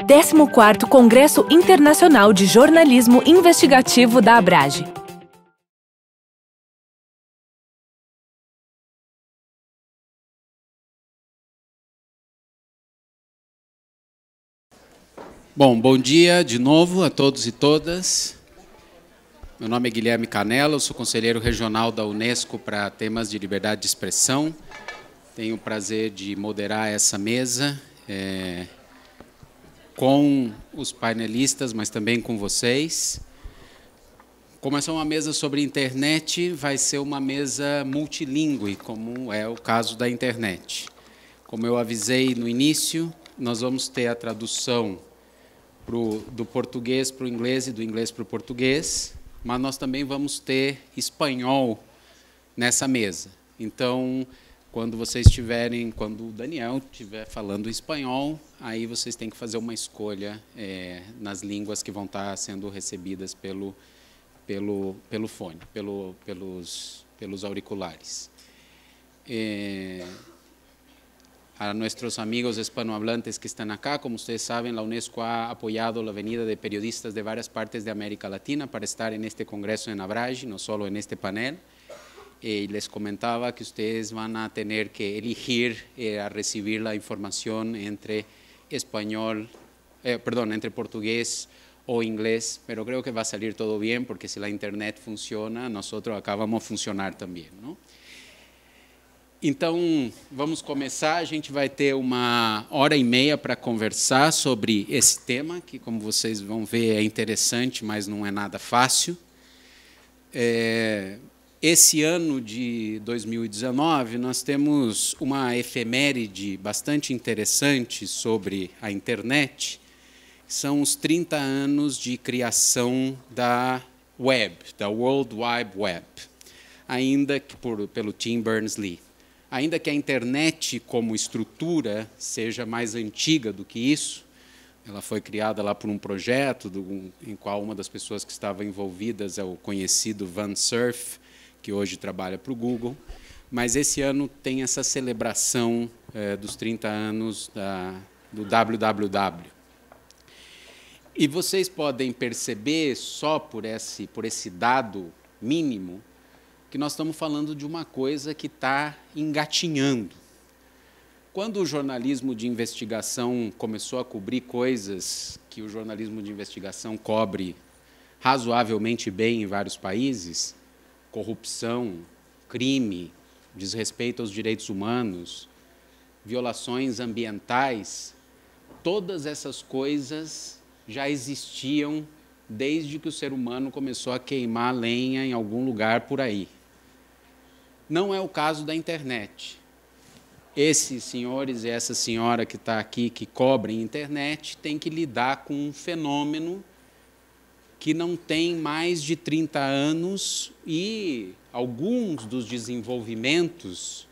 14º Congresso Internacional de Jornalismo Investigativo da Abrage. Bom dia de novo a todos e todas. Meu nome é Guilherme Canella, eu sou conselheiro regional da Unesco para temas de liberdade de expressão. Tenho o prazer de moderar essa mesa com os painelistas, mas também com vocês. Como essa é uma mesa sobre internet, vai ser uma mesa multilingüe, como é o caso da internet. Como eu avisei no início, nós vamos ter a tradução do português para o inglês e do inglês para o português, mas nós também vamos ter espanhol nessa mesa. Então, quando o Daniel estiver falando espanhol, aí vocês têm que fazer uma escolha nas línguas que vão estar sendo recebidas pelo fone, pelos auriculares. A nuestros amigos hispanohablantes que están acá, como ustedes saben, la UNESCO ha apoyado la venida de periodistas de varias partes de América Latina para estar en este congreso en Abrage, no solo en este panel. Y les comentaba que ustedes van a tener que elegir a recibir la información entre entre portugués o inglés, pero creo que va a salir todo bien, porque si la internet funciona, nosotros acá vamos a funcionar también, ¿no? Então, vamos começar. A gente vai ter 1h30 para conversar sobre esse tema, que, como vocês vão ver, é interessante, mas não é nada fácil. Esse ano de 2019, nós temos uma efeméride bastante interessante sobre a internet. São os 30 anos de criação da web, da World Wide Web, ainda que pelo Tim Berners-Lee. Ainda que a internet como estrutura seja mais antiga do que isso, ela foi criada lá por um projeto em qual uma das pessoas que estava envolvidas é o conhecido Van Cerf, que hoje trabalha para o Google, mas esse ano tem essa celebração dos 30 anos do www. E vocês podem perceber, só por esse dado mínimo, que nós estamos falando de uma coisa que está engatinhando. Quando o jornalismo de investigação começou a cobrir coisas que o jornalismo de investigação cobre razoavelmente bem em vários países, corrupção, crime, desrespeito aos direitos humanos, violações ambientais, todas essas coisas já existiam desde que o ser humano começou a queimar lenha em algum lugar por aí. Não é o caso da internet. Esses senhores e essa senhora que está aqui, que cobrem internet, têm que lidar com um fenômeno que não tem mais de 30 anos e alguns dos desenvolvimentos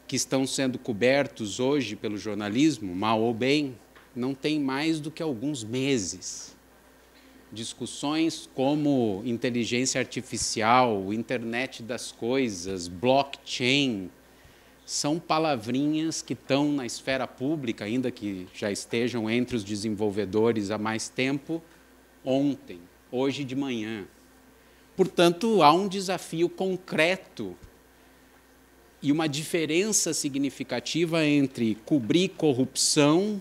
que estão sendo cobertos hoje pelo jornalismo, mal ou bem, não tem mais do que alguns meses. Discussões como inteligência artificial, internet das coisas, blockchain, são palavrinhas que estão na esfera pública, ainda que já estejam entre os desenvolvedores há mais tempo, ontem, hoje de manhã. Portanto, há um desafio concreto e uma diferença significativa entre cobrir corrupção,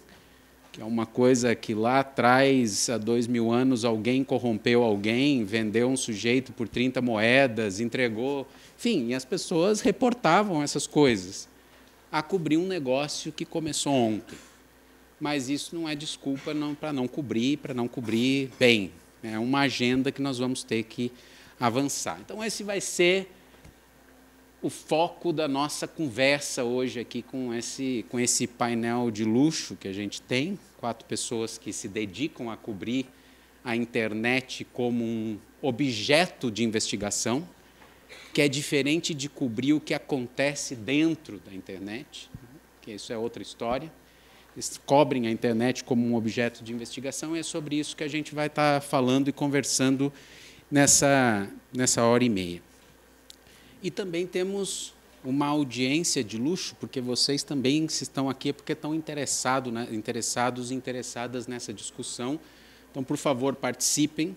que é uma coisa que lá atrás, há 2000 anos, alguém corrompeu alguém, vendeu um sujeito por 30 moedas, entregou... Enfim, e as pessoas reportavam essas coisas. A cobrir um negócio que começou ontem. Mas isso não é desculpa para não cobrir bem. É uma agenda que nós vamos ter que avançar. Então, esse vai ser o foco da nossa conversa hoje aqui com esse painel de luxo que a gente tem, 4 pessoas que se dedicam a cobrir a internet como um objeto de investigação, que é diferente de cobrir o que acontece dentro da internet, que isso é outra história. Eles cobrem a internet como um objeto de investigação, e é sobre isso que a gente vai estar falando e conversando nessa 1h30. E também temos uma audiência de luxo, porque vocês também, se estão aqui, é porque estão interessados e interessadas nessa discussão. Então, por favor, participem.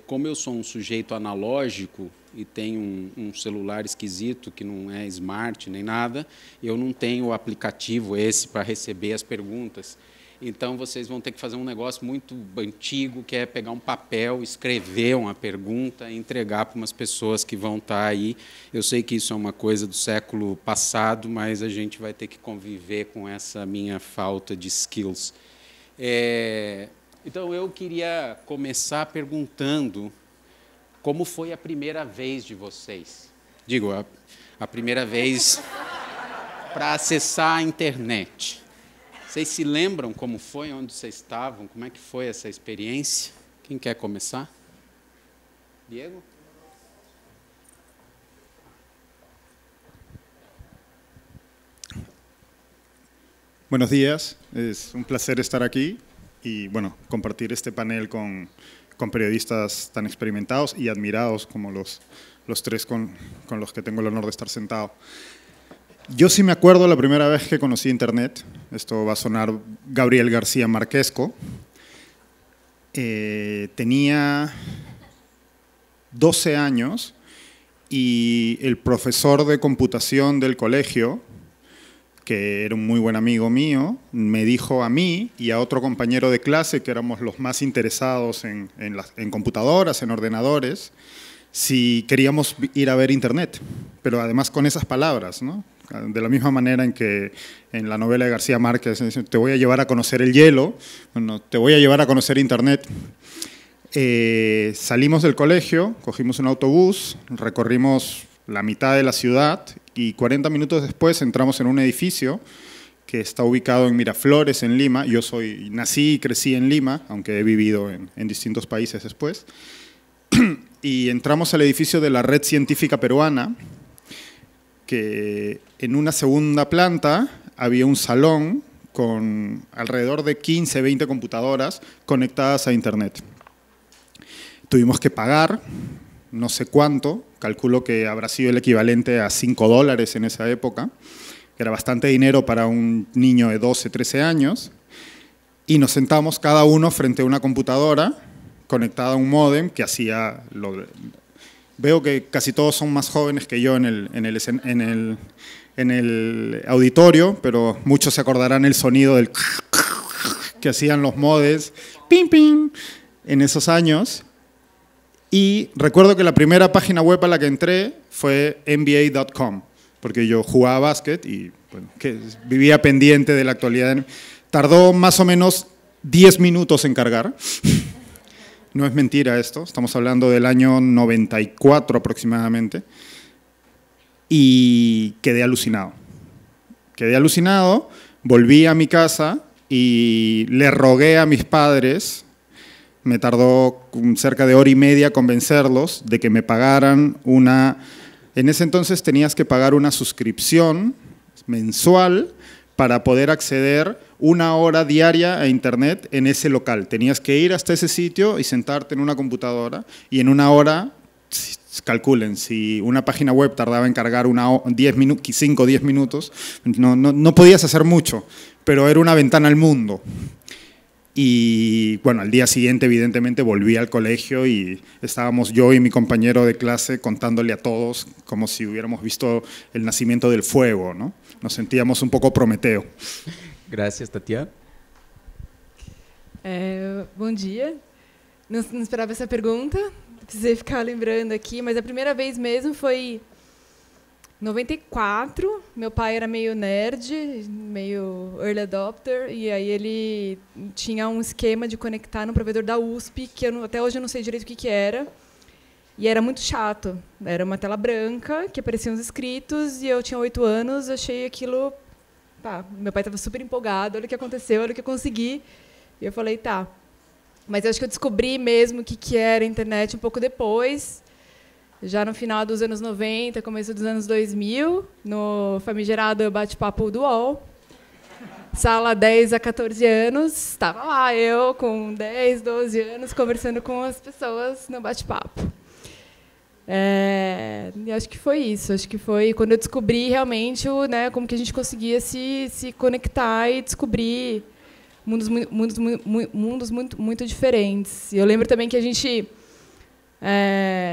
Como eu sou um sujeito analógico e tenho um celular esquisito, que não é smart nem nada, eu não tenho o aplicativo esse para receber as perguntas. Então, vocês vão ter que fazer um negócio muito antigo, que é pegar um papel, escrever uma pergunta e entregar para umas pessoas que vão estar aí. Eu sei que isso é uma coisa do século passado, mas a gente vai ter que conviver com essa minha falta de skills. Então, eu queria começar perguntando como foi a primeira vez de vocês. Digo, a primeira vez para acessar a internet. Vocês se lembram como foi, onde vocês estavam, como é que foi essa experiência? Quem quer começar? Diego? Buenos días, es un placer estar aquí y bueno, compartir este panel con periodistas tan experimentados y admirados como los tres con los que tengo el honor de estar sentado. Yo sí me acuerdo la primera vez que conocí Internet. Esto va a sonar Gabriel García Marquesco. Tenía 12 años y el profesor de computación del colegio, que era un muy buen amigo mío, me dijo a mí y a otro compañero de clase, que éramos los más interesados en computadoras, en ordenadores, si queríamos ir a ver Internet, pero además con esas palabras, ¿no? De la misma manera en que en la novela de García Márquez, te voy a llevar a conocer el hielo, bueno, te voy a llevar a conocer Internet. Salimos del colegio, cogimos un autobús, recorrimos la mitad de la ciudad y 40 minutos después entramos en un edificio que está ubicado en Miraflores, en Lima. Yo nací y crecí en Lima, aunque he vivido en distintos países después. Y entramos al edificio de la Red Científica Peruana, que en una segunda planta había un salón con alrededor de 15, 20 computadoras conectadas a Internet. Tuvimos que pagar no sé cuánto, calculo que habrá sido el equivalente a $5 en esa época, que era bastante dinero para un niño de 12, 13 años, y nos sentamos cada uno frente a una computadora conectada a un módem que hacía... Veo que casi todos son más jóvenes que yo en el auditorio, pero muchos se acordarán el sonido del que hacían los modems, ping, ping, en esos años. Y recuerdo que la primera página web a la que entré fue NBA.com, porque yo jugaba básquet y bueno, que vivía pendiente de la actualidad. Tardó más o menos 10 minutos en cargar. No es mentira esto, estamos hablando del año 94 aproximadamente. Y quedé alucinado. Quedé alucinado, volví a mi casa y le rogué a mis padres. Me tardó cerca de hora y media convencerlos de que me pagaran una... En ese entonces tenías que pagar una suscripción mensual para poder acceder 1 hora diaria a Internet en ese local. Tenías que ir hasta ese sitio y sentarte en una computadora y en 1 hora, calculen, si una página web tardaba en cargar 5 o 10 minutos, no podías hacer mucho, pero era una ventana al mundo. Y bueno, al día siguiente evidentemente volví al colegio y estábamos yo y mi compañero de clase contándole a todos como si hubiéramos visto el nacimiento del fuego, ¿no? Nos sentíamos un poco Prometeo. Gracias, Tatiana. Bom dia. Não esperava essa pergunta, precisei ficar lembrando aqui, mas a primeira vez mesmo foi em 94. Meu pai era meio nerd, meio early adopter, e aí ele tinha um esquema de conectar no provedor da USP, que até hoje eu não sei direito o que era, e era muito chato. Era uma tela branca, que apareciam os escritos, e eu tinha 8 anos, achei aquilo... Tá, meu pai estava super empolgado, olha o que aconteceu, olha o que eu consegui. E eu falei, tá. Mas eu acho que eu descobri mesmo o que era a internet um pouco depois, já no final dos anos 90, começo dos anos 2000, no famigerado bate-papo do UOL. Sala 10 a 14 anos, estava lá eu, com 10, 12 anos, conversando com as pessoas no bate-papo. E acho que foi isso. Acho que foi quando eu descobri realmente como que a gente conseguia se conectar e descobrir mundos muito diferentes. E eu lembro também que a gente,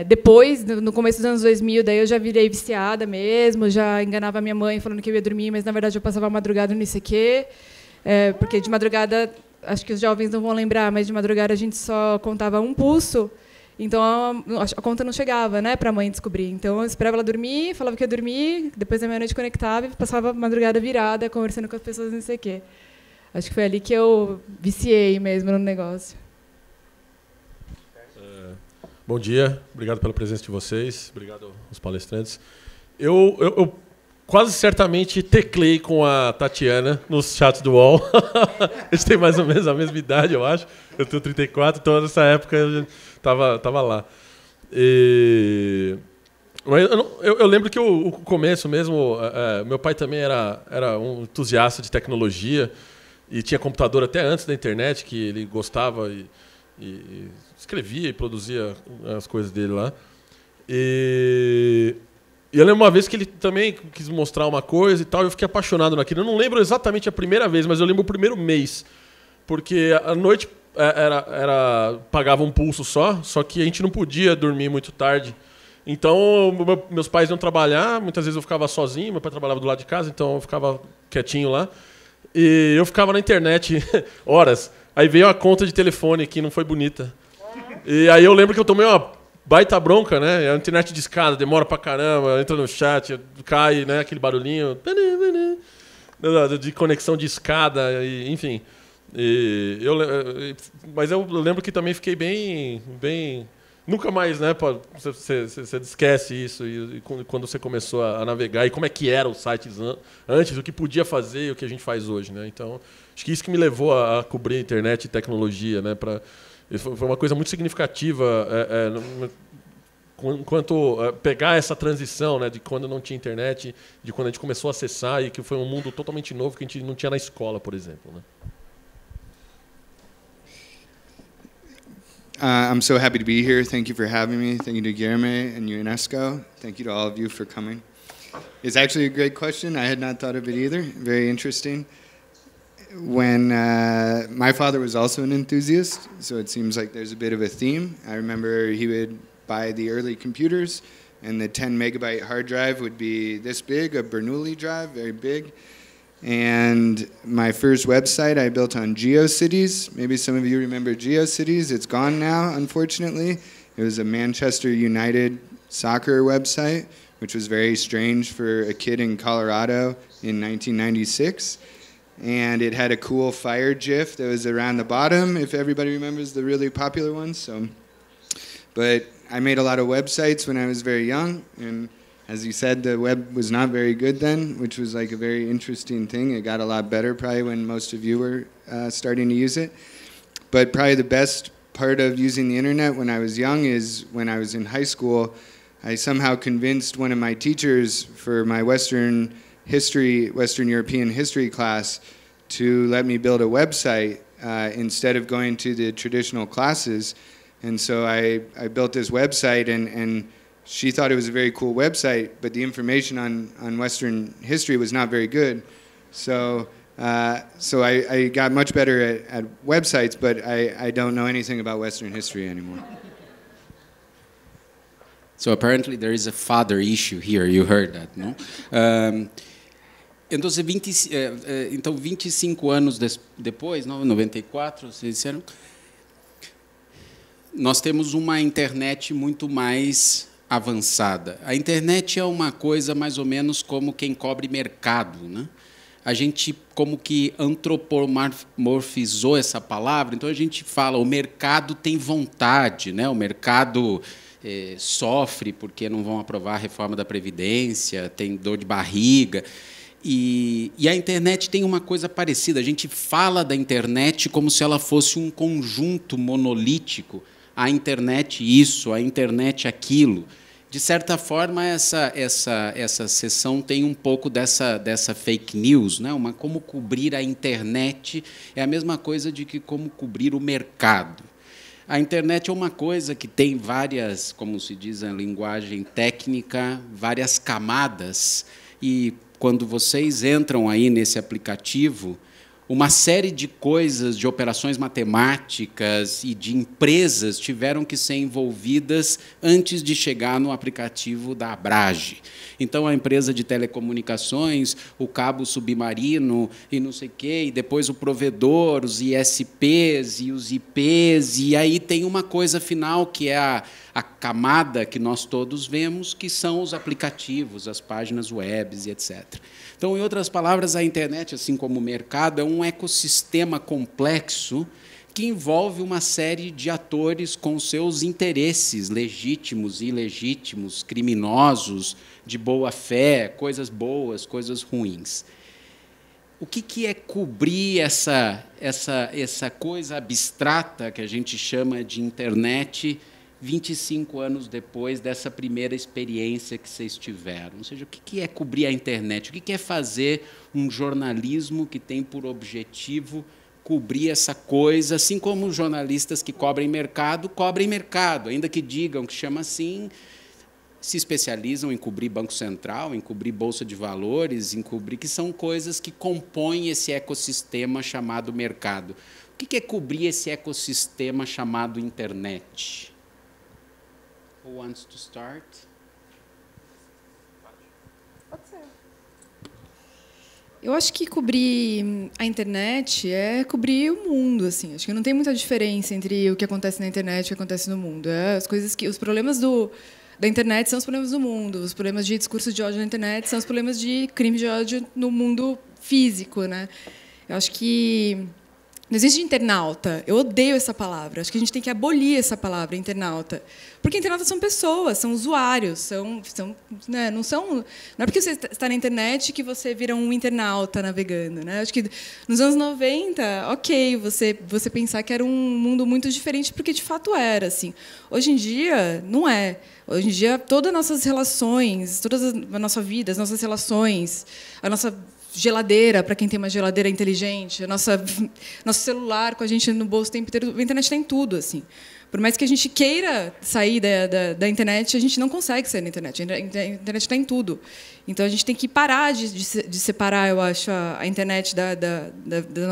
depois, no começo dos anos 2000, daí eu já virei viciada mesmo, já enganava a minha mãe falando que eu ia dormir, mas, na verdade, eu passava a madrugada no ICQ, porque de madrugada, acho que os jovens não vão lembrar, mas de madrugada a gente só contava um pulso, então a conta não chegava, né, para a mãe descobrir. Então eu esperava ela dormir, falava que ia dormir, depois da meia-noite conectava e passava a madrugada virada conversando com as pessoas no ICQ. Acho que foi ali que eu viciei mesmo no negócio. Bom dia, obrigado pela presença de vocês, obrigado aos palestrantes. Eu quase certamente teclei com a Tatiana nos chats do UOL. A gente tem mais ou menos a mesma idade, eu acho. Eu tenho 34, então nessa época eu estava lá. Mas eu lembro que o começo mesmo, meu pai também era um entusiasta de tecnologia e tinha computador até antes da internet, que ele gostava e escrevia e produzia as coisas dele lá. E eu lembro uma vez que ele também quis mostrar uma coisa e tal, e eu fiquei apaixonado naquilo. Eu não lembro exatamente a primeira vez, mas eu lembro o primeiro mês. Porque à noite pagava um pulso só que a gente não podia dormir muito tarde. Então, meus pais iam trabalhar, muitas vezes eu ficava sozinho, meu pai trabalhava do lado de casa, então eu ficava quietinho lá. E eu ficava na internet horas. Aí veio a conta de telefone que não foi bonita. E aí eu lembro que eu tomei uma baita bronca, né? A internet de escada, demora pra caramba, entra no chat, cai, né? Aquele barulhinho de conexão de escada, enfim. Mas eu lembro que também fiquei bem... Nunca mais, né? Você esquece isso e quando você começou a navegar e como é que eram os sites antes, o que podia fazer e o que a gente faz hoje, né? Então, acho que isso que me levou a cobrir internet e tecnologia, né? Foi uma coisa muito significativa quanto pegar essa transição, né? De quando não tinha internet, de quando a gente começou a acessar e que foi um mundo totalmente novo que a gente não tinha na escola, por exemplo, né? I'm so happy to be here. Thank you for having me. Thank you to Guilherme and UNESCO. Thank you to all of you for coming. It's actually a great question. I had not thought of it either. Very interesting. When my father was also an enthusiast, so it seems like there's a bit of a theme. I remember he would buy the early computers, and the 10 megabyte hard drive would be this big, a Bernoulli drive, very big. And my first website I built on GeoCities. Maybe some of you remember GeoCities. It's gone now, unfortunately. It was a Manchester United soccer website, which was very strange for a kid in Colorado in 1996. And it had a cool fire GIF that was around the bottom, if everybody remembers the really popular ones. But I made a lot of websites when I was very young, and as you said, the web was not very good then, which was like a very interesting thing. It got a lot better probably when most of you were starting to use it. But probably the best part of using the internet when I was young is when I was in high school, I somehow convinced one of my teachers for my Western European history class to let me build a website instead of going to the traditional classes. And so I built this website, and she thought it was a very cool website, but the information on Western history was not very good. So I got much better at websites, but I don't know anything about Western history anymore. So apparently there is a father issue here. You heard that, no? Então, 25 anos depois, 94, vocês disseram, nós temos uma internet muito mais avançada. A internet é uma coisa mais ou menos como quem cobre mercado, né? A gente como que antropomorfizou essa palavra, então a gente fala, o mercado tem vontade, né? O mercado sofre porque não vão aprovar a reforma da Previdência, tem dor de barriga. E a internet tem uma coisa parecida, a gente fala da internet como se ela fosse um conjunto monolítico, a internet isso, a internet aquilo. De certa forma, essa sessão tem um pouco dessa fake news, né? Como cobrir a internet é a mesma coisa de que como cobrir o mercado. A internet é uma coisa que tem várias, como se diz na linguagem técnica, várias camadas. E quando vocês entram aí nesse aplicativo, uma série de coisas, de operações matemáticas e de empresas tiveram que ser envolvidas antes de chegar no aplicativo da Abrage. Então, a empresa de telecomunicações, o cabo submarino e não sei o quê, e depois o provedor, os ISPs e os IPs, e aí tem uma coisa final, que é a camada que nós todos vemos, que são os aplicativos, as páginas web e etc. Então, em outras palavras, a internet, assim como o mercado, é um ecossistema complexo que envolve uma série de atores com seus interesses legítimos, ilegítimos, criminosos, de boa fé, coisas boas, coisas ruins. O que é cobrir essa coisa abstrata que a gente chama de internet 25 anos depois dessa primeira experiência que vocês tiveram? Ou seja, o que é cobrir a internet? O que é fazer um jornalismo que tem por objetivo cobrir essa coisa, assim como os jornalistas que cobrem mercado, ainda que digam que chama assim, se especializam em cobrir Banco Central, em cobrir Bolsa de Valores, em cobrir, que são coisas que compõem esse ecossistema chamado mercado. O que é cobrir esse ecossistema chamado internet? Who wants to start? Pode ser. Eu acho que cobrir a internet é cobrir o mundo, assim. Acho que não tem muita diferença entre o que acontece na internet e o que acontece no mundo. Os problemas da internet são os problemas do mundo. Os problemas de discurso de ódio na internet são os problemas de crime de ódio no mundo físico, né? Eu acho que não existe internauta. Eu odeio essa palavra. Acho que a gente tem que abolir essa palavra, internauta. Porque internautas são pessoas, são usuários, né, não é porque você está na internet que você vira um internauta navegando, né? Acho que nos anos 90, ok, você pensar que era um mundo muito diferente, porque de fato era, assim. Hoje em dia não é. Hoje em dia todas as nossas relações, toda a nossa vida, as nossas relações, a nossa geladeira, para quem tem uma geladeira inteligente, nosso celular com a gente no bolso o tempo inteiro, a internet está em tudo, assim. Por mais que a gente queira sair da internet, a gente não consegue sair da internet. A internet está em tudo. Então, a gente tem que parar de separar, eu acho, a internet da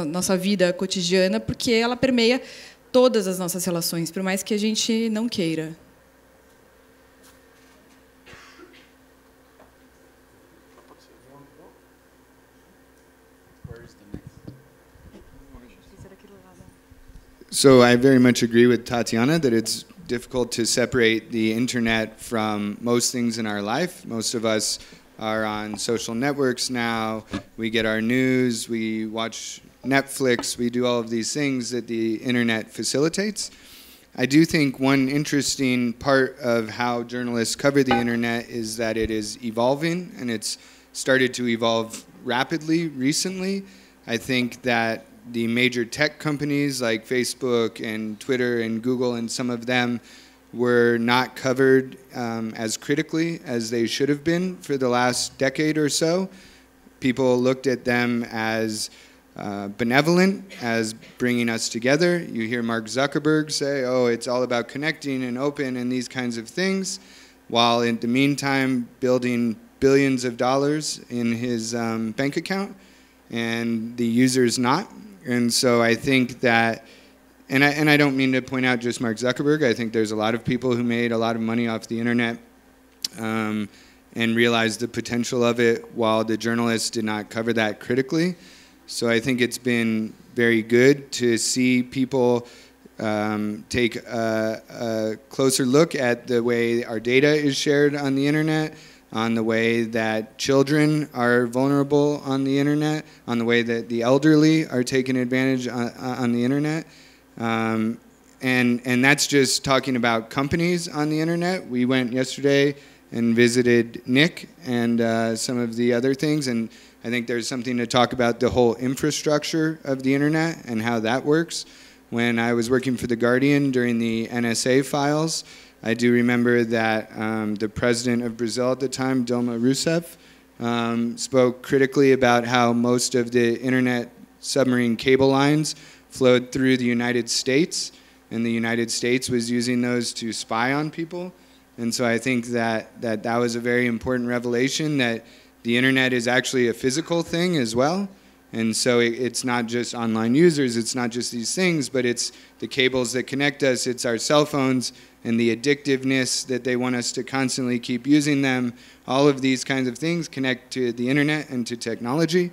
nossa vida cotidiana, porque ela permeia todas as nossas relações, por mais que a gente não queira. So I very much agree with Tatiana that it's difficult to separate the internet from most things in our life. Most of us are on social networks now. We get our news, we watch Netflix, we do all of these things that the internet facilitates. I do think one interesting part of how journalists cover the internet is that it is evolving, and it's started to evolve rapidly recently. I think that the major tech companies like Facebook and Twitter and Google and some of them were not covered as critically as they should have been for the last decade or so. People looked at them as benevolent, as bringing us together. You hear Mark Zuckerberg say, oh, it's all about connecting and open and these kinds of things, while in the meantime building billions of dollars in his bank account and the users not. And so I think that, and I don't mean to point out just Mark Zuckerberg, I think there's a lot of people who made a lot of money off the internet and realized the potential of it, while the journalists did not cover that critically. So I think it's been very good to see people take a closer look at the way our data is shared on the internet, on the way that children are vulnerable on the internet, on the way that the elderly are taken advantage on the internet. And that's just talking about companies on the internet. We went yesterday and visited Nick and some of the other things, and I think there's something to talk about the whole infrastructure of the internet and how that works. When I was working for The Guardian during the NSA files, I do remember that the president of Brazil at the time, Dilma Rousseff, spoke critically about how most of the internet submarine cable lines flowed through the United States, in the United States was using those to spy on people. And so I think that was a very important revelation, that the internet is actually a physical thing as well. And so it's not just online users, it's not just these things, but it's the cables that connect us, it's our cell phones and the addictiveness that they want us to constantly keep using them. All of these kinds of things connect to the internet and to technology.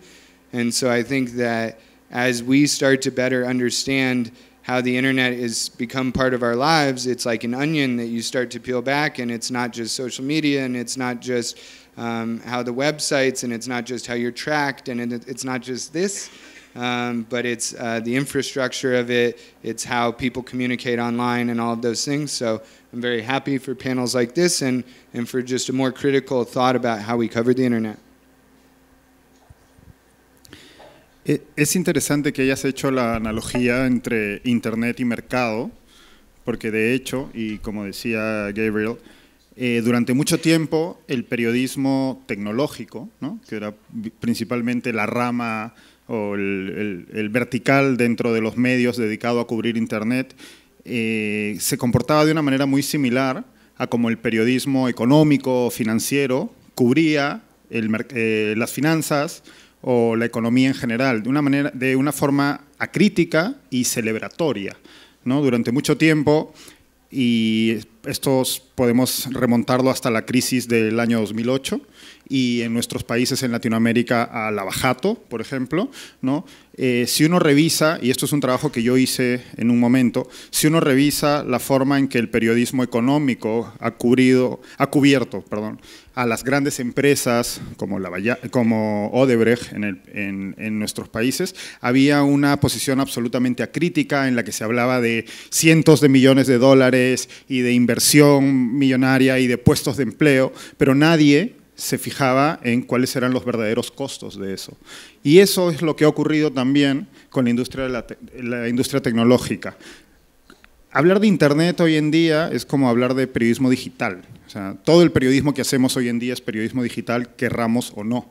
And so I think that as we start to better understand how the internet has become part of our lives, it's like an onion that you start to peel back, and it's not just social media, and it's not just how the websites, and it's not just how you're tracked, and it's not just this, but it's the infrastructure of it, it's how people communicate online and all of those things. So I'm very happy for panels like this and for just a more critical thought about how we cover the internet. Es interesante que hayas hecho la analogía entre Internet y mercado, porque de hecho, y como decía Gabriel, durante mucho tiempo el periodismo tecnológico, ¿no?, que era principalmente la rama o el vertical dentro de los medios dedicado a cubrir Internet, se comportaba de una manera muy similar a como el periodismo económico o financiero cubría las finanzas o la economía en general, de una forma acrítica y celebratoria, ¿no? Durante mucho tiempo, y esto podemos remontarlo hasta la crisis del año 2008, y en nuestros países en Latinoamérica a Lavajato, por ejemplo, ¿no? Si uno revisa, y esto es un trabajo que yo hice en un momento, si uno revisa la forma en que el periodismo económico ha cubierto a las grandes empresas como Odebrecht en nuestros países, había una posición absolutamente acrítica en la que se hablaba de cientos de millones de dólares y de inversión millonaria y de puestos de empleo, pero nadie se fijaba en cuáles eran los verdaderos costos de eso. Y eso es lo que ha ocurrido también con la industria tecnológica. Hablar de Internet hoy en día es como hablar de periodismo digital. O sea, todo el periodismo que hacemos hoy en día es periodismo digital, querramos o no,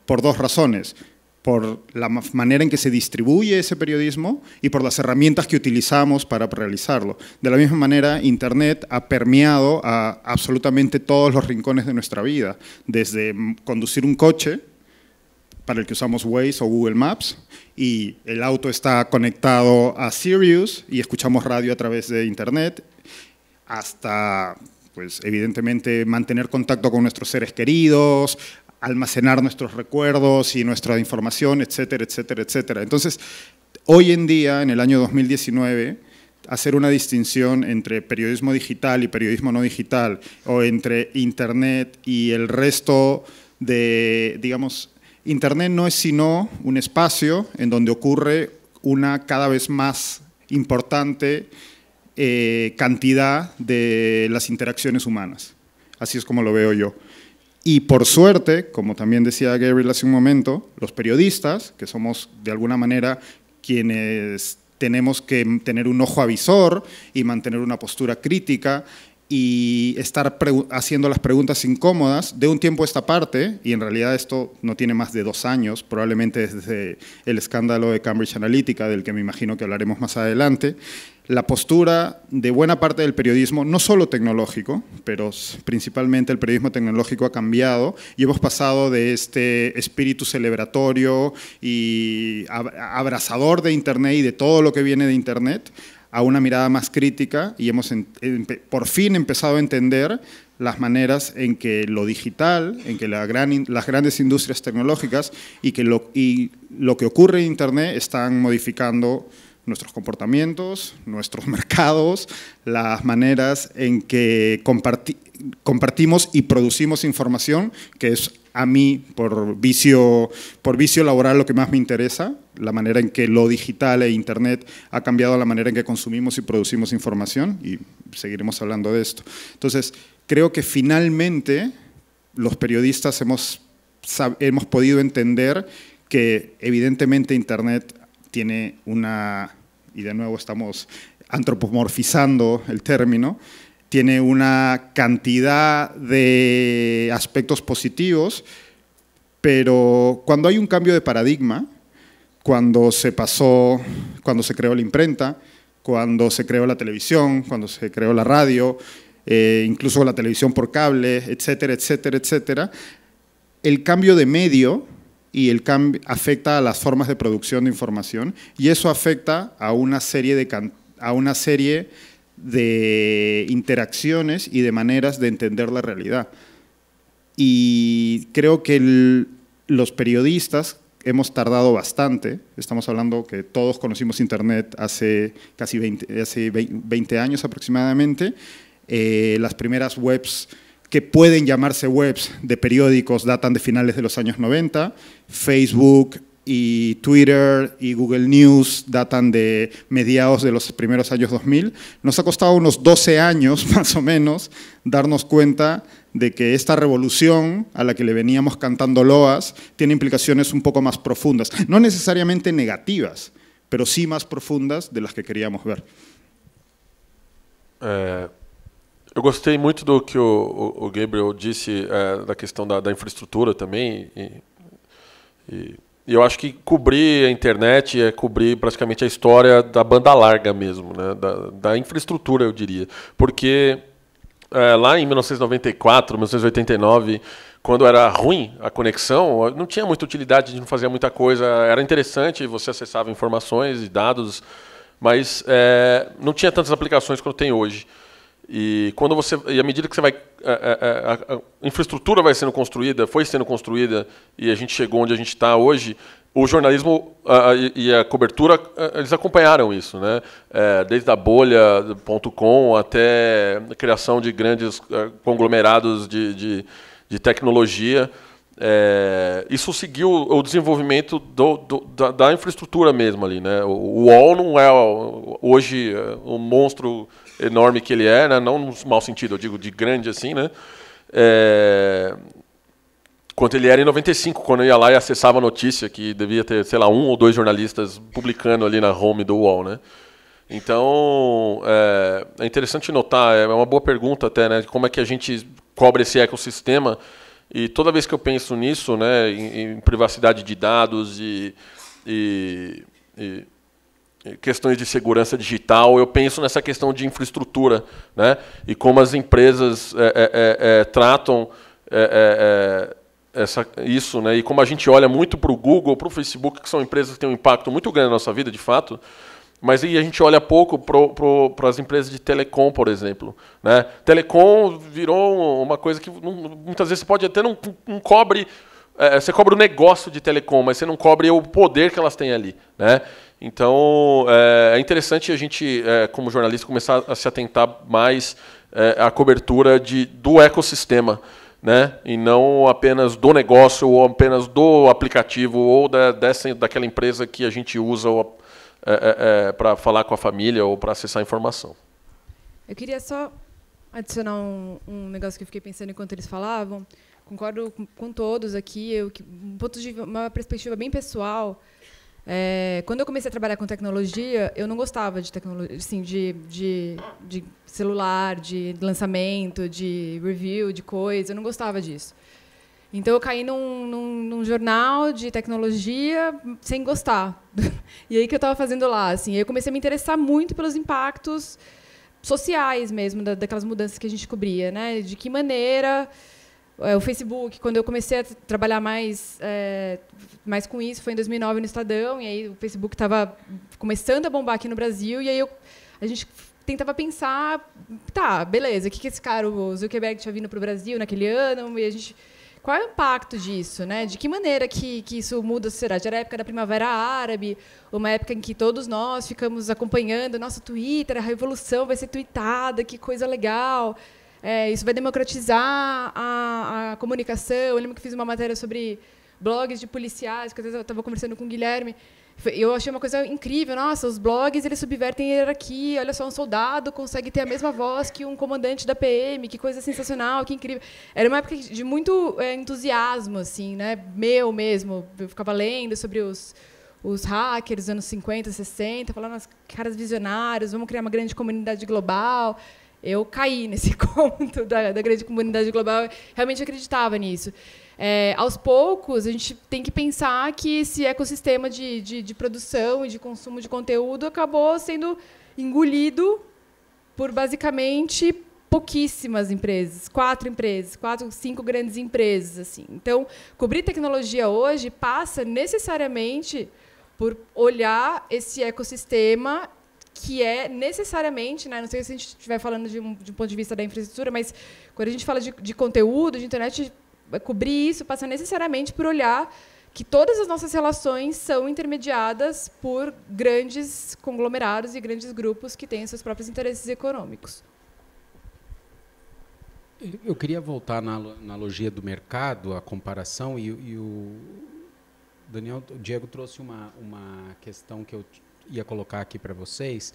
por dos razones. Por la manera en que se distribuye ese periodismo y por las herramientas que utilizamos para realizarlo. De la misma manera, Internet ha permeado a absolutamente todos los rincones de nuestra vida, desde conducir un coche, para el que usamos Waze o Google Maps, y el auto está conectado a Sirius y escuchamos radio a través de Internet, hasta, pues, evidentemente, mantener contacto con nuestros seres queridos, almacenar nuestros recuerdos y nuestra información, etcétera, etcétera, etcétera. Entonces, hoy en día, en el año 2019, hacer una distinción entre periodismo digital y periodismo no digital, o entre Internet y el resto de, digamos, Internet no es sino un espacio en donde ocurre una cada vez más importante cantidad de las interacciones humanas. Así es como lo veo yo. Y por suerte, como también decía Gabriel hace un momento, los periodistas, que somos de alguna manera quienes tenemos que tener un ojo avisor y mantener una postura crítica y estar haciendo las preguntas incómodas de un tiempo a esta parte, y en realidad esto no tiene más de 2 años, probablemente desde el escándalo de Cambridge Analytica, del que me imagino que hablaremos más adelante, la postura de buena parte del periodismo, no solo tecnológico, pero principalmente el periodismo tecnológico ha cambiado y hemos pasado de este espíritu celebratorio y abrazador de Internet y de todo lo que viene de Internet a una mirada más crítica, y hemos por fin empezado a entender las maneras en que lo digital, en que las grandes industrias tecnológicas y lo que ocurre en Internet están modificando nuestros comportamientos, nuestros mercados, las maneras en que compartimos y producimos información, que es a mí, por vicio laboral, lo que más me interesa, la manera en que lo digital e Internet ha cambiado la manera en que consumimos y producimos información, y seguiremos hablando de esto. Entonces, creo que finalmente los periodistas hemos podido entender que evidentemente Internet tiene y de nuevo estamos antropomorfizando el término, tiene una cantidad de aspectos positivos, pero cuando hay un cambio de paradigma, cuando se creó la imprenta, cuando se creó la televisión, cuando se creó la radio, incluso la televisión por cable, etcétera, etcétera, etcétera. El cambio de medio y el cambio afecta a las formas de producción de información y eso afecta a una serie de interacciones y de maneras de entender la realidad. Y creo que los periodistas hemos tardado bastante. Estamos hablando que todos conocimos Internet hace casi 20 años aproximadamente. Las primeras webs que pueden llamarse webs de periódicos datan de finales de los años 90. Facebook y Twitter y Google News datan de mediados de los primeros años 2000. Nos ha costado unos 12 años, más o menos, darnos cuenta de que esta revolución a la que le veníamos cantando loas tiene implicaciones un poco más profundas. No necesariamente negativas, pero sí más profundas de las que queríamos ver. Eu gostei muito do que o Gabriel disse da questão da infraestrutura também. E eu acho que cobrir a internet é cobrir praticamente a história da banda larga mesmo, né? Da infraestrutura, eu diria. Porque lá em 1994, 1989, quando era ruim a conexão, não tinha muita utilidade, a gente não fazia muita coisa. Era interessante, você acessava informações e dados, mas não tinha tantas aplicações quanto tem hoje. E à medida que você vai, a infraestrutura vai sendo construída, foi sendo construída, e a gente chegou onde a gente está hoje, o jornalismo e a cobertura, eles acompanharam isso, né? Desde a bolha.com até a criação de grandes conglomerados de tecnologia. Isso seguiu o desenvolvimento da infraestrutura mesmo ali, né? O UOL não é hoje um monstro enorme que ele é, né? Não no mau sentido, eu digo de grande assim, né? Quanto ele era em 95, quando eu ia lá e acessava a notícia, que devia ter, sei lá, 1 ou 2 jornalistas publicando ali na home do UOL, né? Então, é interessante notar, é uma boa pergunta até, né? Como é que a gente cobre esse ecossistema? E toda vez que eu penso nisso, né, em privacidade de dados e questões de segurança digital, eu penso nessa questão de infraestrutura, né, e como as empresas tratam isso, né, e como a gente olha muito para o Google, para o Facebook, que são empresas que têm um impacto muito grande na nossa vida, de fato, mas aí a gente olha pouco para as empresas de telecom, por exemplo, né? Telecom virou uma coisa que muitas vezes você pode até não cobre, você cobra o negócio de telecom, mas você não cobre o poder que elas têm ali, né? Então é interessante a gente, como jornalista, começar a se atentar mais à cobertura do ecossistema, né? E não apenas do negócio ou apenas do aplicativo ou daquela empresa que a gente usa para falar com a família ou para acessar a informação. Eu queria só adicionar um negócio que eu fiquei pensando enquanto eles falavam. Concordo com todos aqui. Uma perspectiva bem pessoal. Quando eu comecei a trabalhar com tecnologia, eu não gostava de tecnologia, assim, de celular, de lançamento, de review, de coisa. Eu não gostava disso. Então, eu caí num jornal de tecnologia sem gostar. E aí que eu estava fazendo lá. Assim, eu comecei a me interessar muito pelos impactos sociais mesmo, daquelas mudanças que a gente cobria, né? De que maneira o Facebook, quando eu comecei a trabalhar mais com isso, foi em 2009 no Estadão, e aí o Facebook estava começando a bombar aqui no Brasil, e aí a gente tentava pensar, tá, beleza, o que esse cara, o Zuckerberg, tinha vindo para o Brasil naquele ano, e a gente... Qual é o impacto disso, né? De que maneira que isso muda a sociedade? Era a época da Primavera Árabe, uma época em que todos nós ficamos acompanhando nosso Twitter, a revolução vai ser tweetada, que coisa legal. Isso vai democratizar a comunicação. Eu lembro que fiz uma matéria sobre blogs de policiais, que eu estava conversando com o Guilherme. Eu achei uma coisa incrível. Nossa, os blogs, eles subvertem a hierarquia. Olha só, um soldado consegue ter a mesma voz que um comandante da PM. Que coisa sensacional, que incrível. Era uma época de muito entusiasmo, assim, né? Meu mesmo. Eu ficava lendo sobre os hackers dos anos 50, 60, falando, os caras visionários, vamos criar uma grande comunidade global. Eu caí nesse conto da grande comunidade global. Realmente acreditava nisso. Aos poucos, a gente tem que pensar que esse ecossistema de produção e de consumo de conteúdo acabou sendo engolido por basicamente pouquíssimas empresas, 4, 5 grandes empresas, assim. Então, cobrir tecnologia hoje passa necessariamente por olhar esse ecossistema que é necessariamente, né, não sei se a gente estiver falando de um ponto de vista da infraestrutura, mas quando a gente fala de conteúdo, de internet, cobrir isso passa necessariamente por olhar que todas as nossas relações são intermediadas por grandes conglomerados e grandes grupos que têm seus próprios interesses econômicos. Eu queria voltar na analogia do mercado, a comparação, e o Diego trouxe uma questão que eu ia colocar aqui para vocês,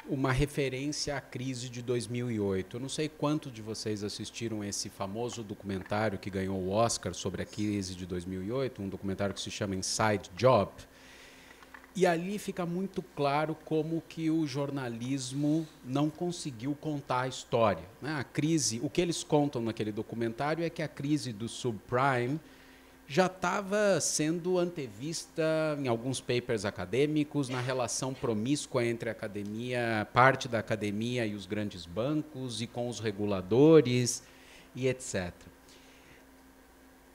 uma referência à crise de 2008. Eu não sei quantos de vocês assistiram esse famoso documentário que ganhou o Oscar sobre a crise de 2008, um documentário que se chama Inside Job. E ali fica muito claro como que o jornalismo não conseguiu contar a história, né? A crise, o que eles contam naquele documentário é que a crise do subprime já estava sendo antevista em alguns papers acadêmicos, na relação promíscua entre a academia, parte da academia e os grandes bancos, e com os reguladores, e etc.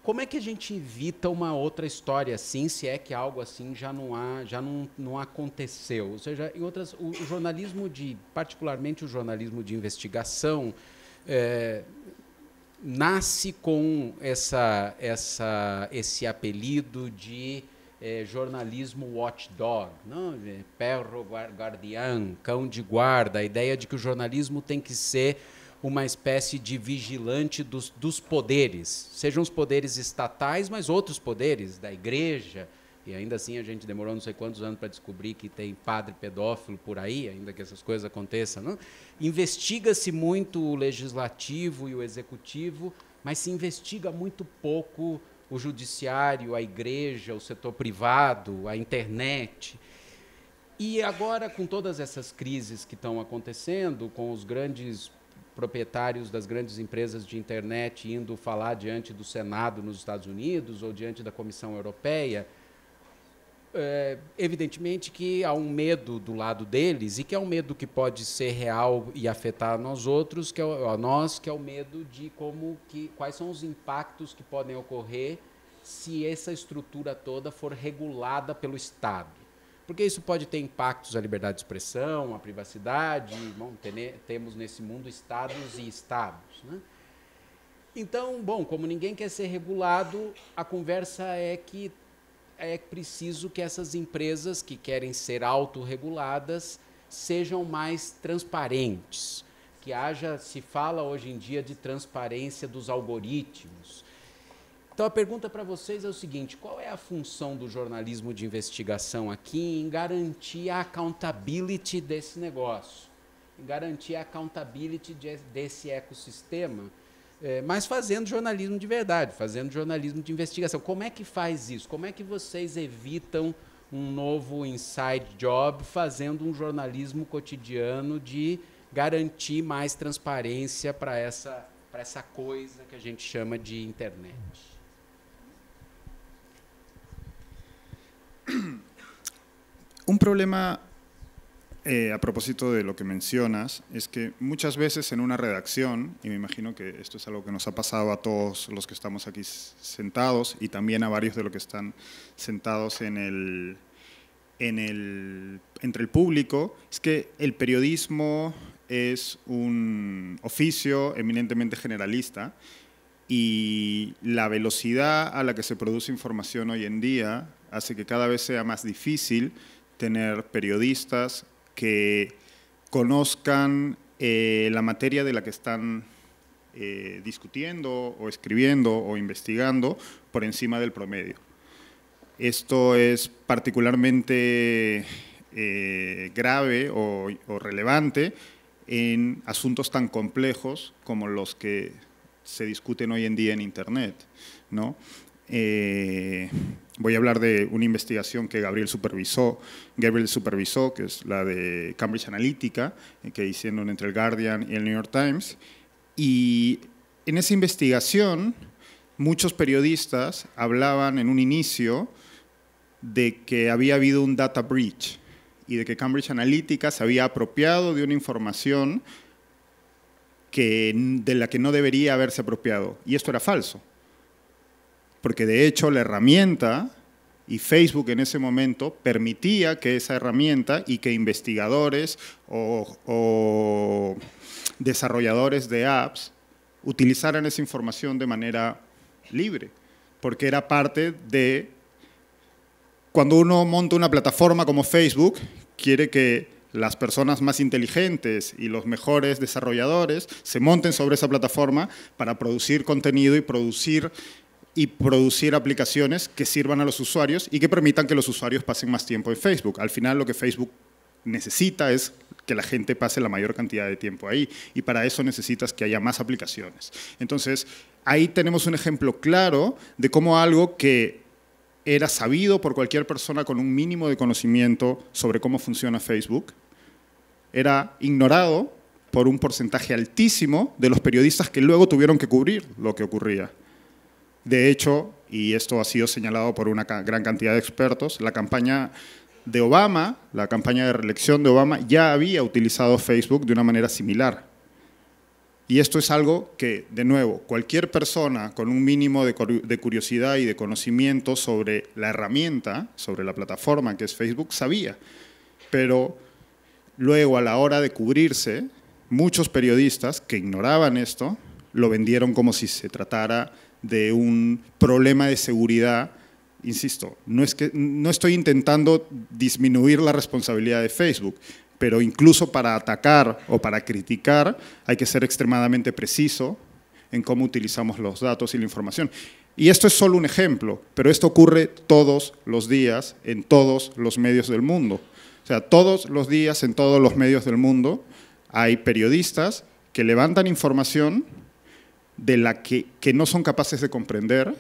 Como é que a gente evita uma outra história assim, se é que algo assim já não aconteceu? Ou seja, o jornalismo particularmente o jornalismo de investigação, nasce com esse apelido de jornalismo watchdog, não? Perro guardião, cão de guarda, a ideia de que o jornalismo tem que ser uma espécie de vigilante dos poderes, sejam os poderes estatais, mas outros poderes, da igreja, e ainda assim a gente demorou não sei quantos anos para descobrir que tem padre pedófilo por aí, ainda que essas coisas aconteçam. Não? Investiga-se muito o legislativo e o executivo, mas se investiga muito pouco o judiciário, a igreja, o setor privado, a internet. E agora, com todas essas crises que estão acontecendo, com os grandes proprietários das grandes empresas de internet indo falar diante do Senado nos Estados Unidos ou diante da Comissão Europeia, evidentemente que há um medo do lado deles, e que é um medo que pode ser real e afetar nós outros, que é o medo de quais são os impactos que podem ocorrer se essa estrutura toda for regulada pelo Estado. Porque isso pode ter impactos à liberdade de expressão, à privacidade. Bom, temos nesse mundo estados e estados, né? Então, bom, como ninguém quer ser regulado, a conversa é que é preciso que essas empresas que querem ser autorreguladas sejam mais transparentes, que se fala hoje em dia de transparência dos algoritmos. Então, a pergunta para vocês é o seguinte: qual é a função do jornalismo de investigação aqui em garantir a accountability desse negócio, em garantir a accountability desse ecossistema, mas fazendo jornalismo de verdade, fazendo jornalismo de investigação? Como é que faz isso? Como é que vocês evitam um novo inside job fazendo um jornalismo cotidiano de garantir mais transparência para essa coisa que a gente chama de internet? Un problema, a propósito de lo que mencionas, es que muchas veces en una redacción, y me imagino que esto es algo que nos ha pasado a todos los que estamos aquí sentados y también a varios de los que están sentados entre el público, es que el periodismo es un oficio eminentemente generalista y la velocidad a la que se produce información hoy en día hace que cada vez sea más difícil tener periodistas que conozcan la materia de la que están discutiendo o escribiendo o investigando por encima del promedio. Esto es particularmente grave o relevante en asuntos tan complejos como los que se discuten hoy en día en Internet, ¿no? Voy a hablar de una investigación que Gabriel supervisó, que es la de Cambridge Analytica, que hicieron entre el Guardian y el New York Times. Y en esa investigación, muchos periodistas hablaban en un inicio de que había habido un data breach y de que Cambridge Analytica se había apropiado de una información de la que no debería haberse apropiado. Y esto era falso. Porque de hecho la herramienta y Facebook en ese momento permitía que esa herramienta y que investigadores o desarrolladores de apps utilizaran esa información de manera libre, porque era parte de... Cuando uno monta una plataforma como Facebook, quiere que las personas más inteligentes y los mejores desarrolladores se monten sobre esa plataforma para producir contenido y producir aplicaciones que sirvan a los usuarios y que permitan que los usuarios pasen más tiempo en Facebook. Al final lo que Facebook necesita es que la gente pase la mayor cantidad de tiempo ahí, y para eso necesitas que haya más aplicaciones. Entonces, ahí tenemos un ejemplo claro de cómo algo que era sabido por cualquier persona con un mínimo de conocimiento sobre cómo funciona Facebook, era ignorado por un porcentaje altísimo de los periodistas que luego tuvieron que cubrir lo que ocurría. De hecho, y esto ha sido señalado por una gran cantidad de expertos, la campaña de Obama, la campaña de reelección de Obama, ya había utilizado Facebook de una manera similar. Y esto es algo que, de nuevo, cualquier persona con un mínimo de curiosidad y de conocimiento sobre la herramienta, sobre la plataforma que es Facebook, sabía. Pero luego, a la hora de cubrirse, muchos periodistas que ignoraban esto, lo vendieron como si se tratara de un problema de seguridad. Insisto, no estoy intentando disminuir la responsabilidad de Facebook, pero incluso para atacar o para criticar hay que ser extremadamente preciso en cómo utilizamos los datos y la información. Y esto es solo un ejemplo, pero esto ocurre todos los días en todos los medios del mundo. O sea, todos los días en todos los medios del mundo hay periodistas que levantan información de la que no son capaces de comprender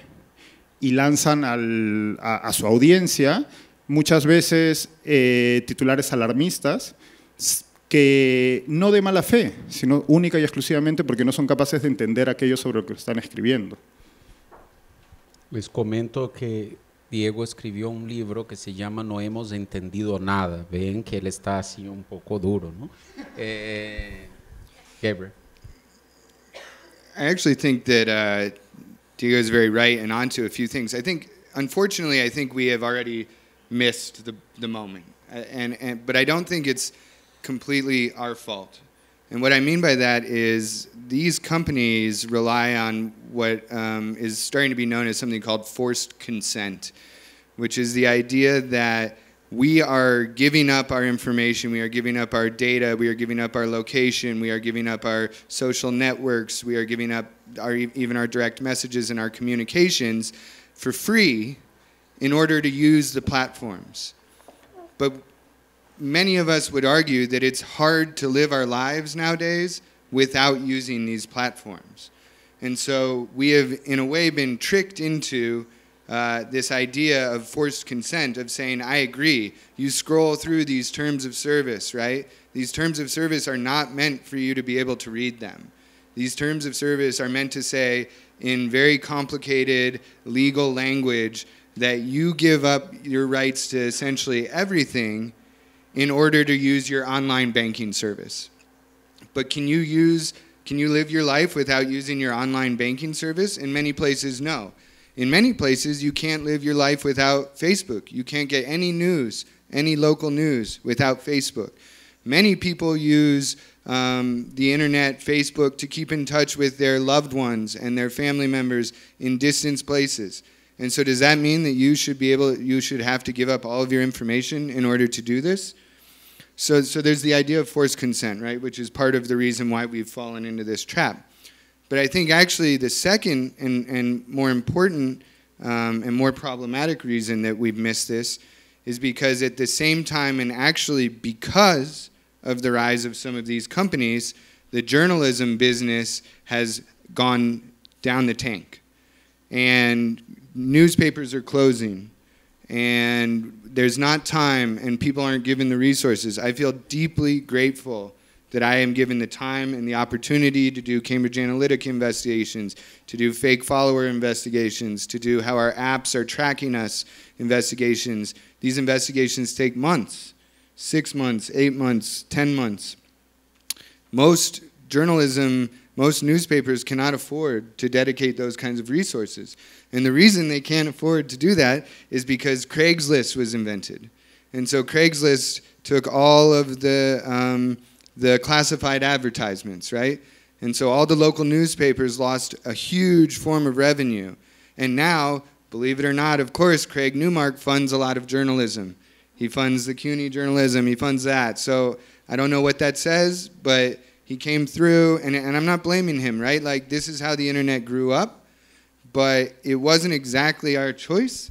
y lanzan a su audiencia muchas veces titulares alarmistas que no de mala fe, sino única y exclusivamente porque no son capaces de entender aquello sobre lo que están escribiendo. Les comento que Diego escribió un libro que se llama No hemos entendido nada. Ven que él está así un poco duro, ¿no? Gabriel. I actually think that Diego is very right and onto a few things. I think, unfortunately, I think we have already missed the moment. But I don't think it's completely our fault. And what I mean by that is these companies rely on what is starting to be known as something called forced consent, which is the idea that we are giving up our information, we are giving up our data, we are giving up our location, we are giving up our social networks, we are giving up even our direct messages and our communications for free in order to use the platforms. But many of us would argue that it's hard to live our lives nowadays without using these platforms. And so we have, in a way, been tricked into this idea of forced consent, of saying, I agree. You scroll through these terms of service, right? These terms of service are not meant for you to be able to read them. These terms of service are meant to say, in very complicated legal language, that you give up your rights to essentially everything in order to use your online banking service. But can you live your life without using your online banking service? In many places, no. In many places, you can't live your life without Facebook. You can't get any news, any local news, without Facebook. Many people use the internet, Facebook, to keep in touch with their loved ones and their family members in distant places. And so does that mean that you should have to give up all of your information in order to do this? So there's the idea of forced consent, right, which is part of the reason why we've fallen into this trap. But I think actually the second and more important and more problematic reason that we've missed this is because at the same time, and actually because of the rise of some of these companies, the journalism business has gone down the tank. And newspapers are closing, and there's not time, and people aren't given the resources. I feel deeply grateful that I am given the time and the opportunity to do Cambridge Analytica investigations, to do fake follower investigations, to do how our apps are tracking us investigations. These investigations take months, 6 months, 8 months, 10 months. Most journalism, most newspapers cannot afford to dedicate those kinds of resources. And the reason they can't afford to do that is because Craigslist was invented. And so Craigslist took all of the classified advertisements, right? And so all the local newspapers lost a huge form of revenue. And now, believe it or not, of course, Craig Newmark funds a lot of journalism. He funds the CUNY journalism, he funds that. So I don't know what that says, but he came through, and I'm not blaming him, right? Like, this is how the internet grew up, but it wasn't exactly our choice.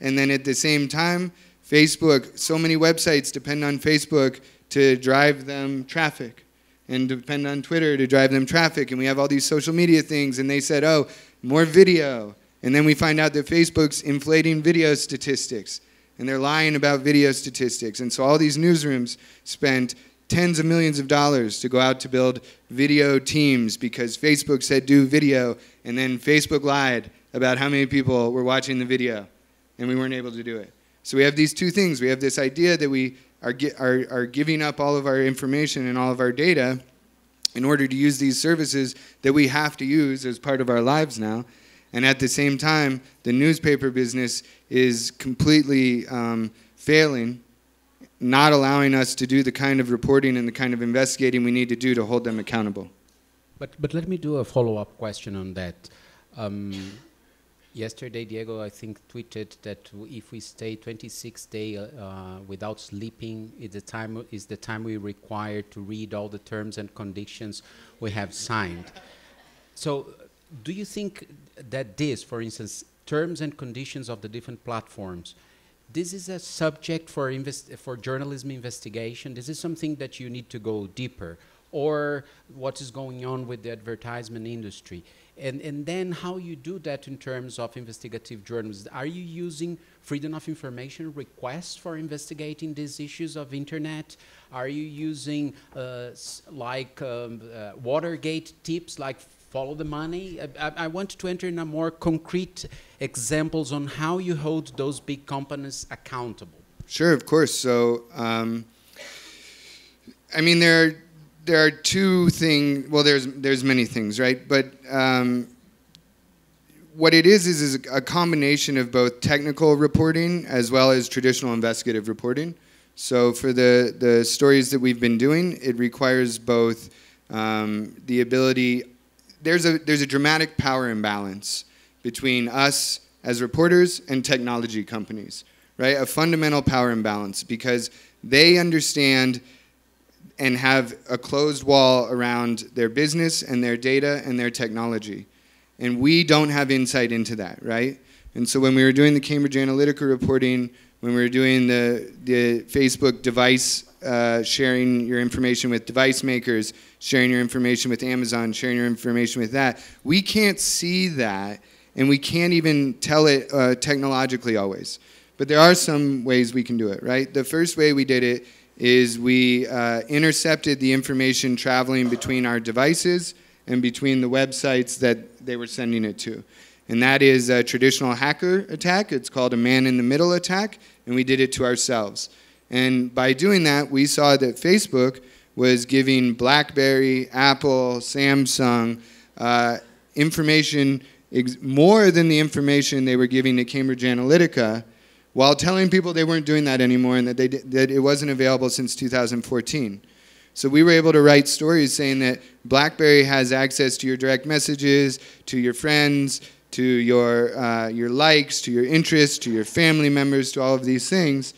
And then at the same time, Facebook, so many websites depend on Facebook to drive them traffic, and depend on Twitter to drive them traffic, and we have all these social media things, and they said, oh, more video. And then we find out that Facebook's inflating video statistics, and they're lying about video statistics. And so all these newsrooms spent tens of millions of dollars to go out to build video teams because Facebook said do video, and then Facebook lied about how many people were watching the video, and we weren't able to do it. So we have these two things. We have this idea that we are giving up all of our information and all of our data in order to use these services that we have to use as part of our lives now. And at the same time, the newspaper business is completely failing, not allowing us to do the kind of reporting and the kind of investigating we need to do to hold them accountable. But let me do a follow-up question on that. Yesterday, Diego, I think, tweeted that if we stay 26 days without sleeping, is the time we require to read all the terms and conditions we have signed. So do you think that this, for instance, terms and conditions of the different platforms, this is a subject for journalism investigation? This is something that you need to go deeper? Or what is going on with the advertisement industry? And then how you do that in terms of investigative journalism? Are you using freedom of information requests for investigating these issues of internet? Are you using Watergate tips like follow the money? I want to enter in a more concrete examples on how you hold those big companies accountable. Sure, of course. So, I mean, there are two things. Well, there's many things, right? But what it is a combination of both technical reporting as well as traditional investigative reporting. So for the stories that we've been doing, it requires both the ability. There's a dramatic power imbalance between us as reporters and technology companies, right? A fundamental power imbalance because they understand and have a closed wall around their business and their data and their technology. And we don't have insight into that, right? And so when we were doing the Cambridge Analytica reporting, when we were doing the Facebook device, sharing your information with device makers, sharing your information with Amazon, sharing your information with that, we can't see that, and we can't even tell it technologically always. But there are some ways we can do it, right? The first way we did it is we intercepted the information traveling between our devices and between the websites that they were sending it to. And that is a traditional hacker attack. It's called a man-in-the-middle attack, and we did it to ourselves. And by doing that, we saw that Facebook was giving BlackBerry, Apple, Samsung information more than the information they were giving to Cambridge Analytica, while telling people they weren't doing that anymore and that it wasn't available since 2014. So we were able to write stories saying that BlackBerry has access to your direct messages, to your friends, to your likes, to your interests, to your family members, to all of these things,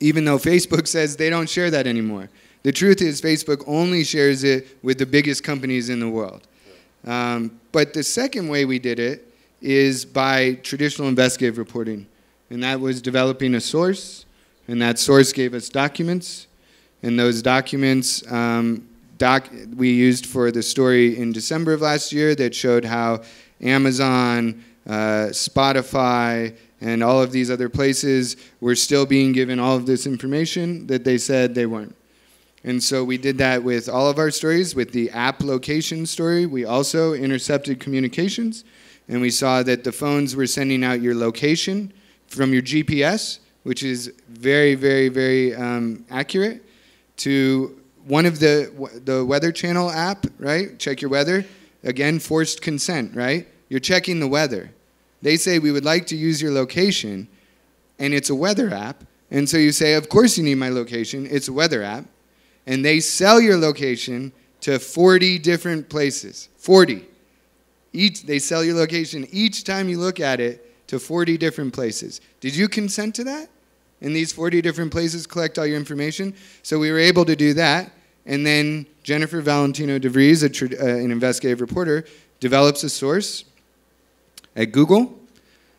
even though Facebook says they don't share that anymore. The truth is Facebook only shares it with the biggest companies in the world. But the second way we did it is by traditional investigative reporting. And that was developing a source, and that source gave us documents, and those documents we used for the story in December of last year that showed how Amazon, Spotify, and all of these other places were still being given all of this information that they said they weren't. And so we did that with all of our stories. With the app location story, we also intercepted communications, and we saw that the phones were sending out your location from your GPS which is very, very, very accurate, to one of the Weather Channel app, right? Check your weather. Again, forced consent, right? You're checking the weather. They say, we would like to use your location, and it's a weather app. And so you say, of course you need my location. It's a weather app. And they sell your location to 40 different places. 40. They sell your location each time you look at it to 40 different places. Did you consent to that? And these 40 different places collect all your information? So we were able to do that. And then Jennifer Valentino DeVries, an investigative reporter, develops a source at Google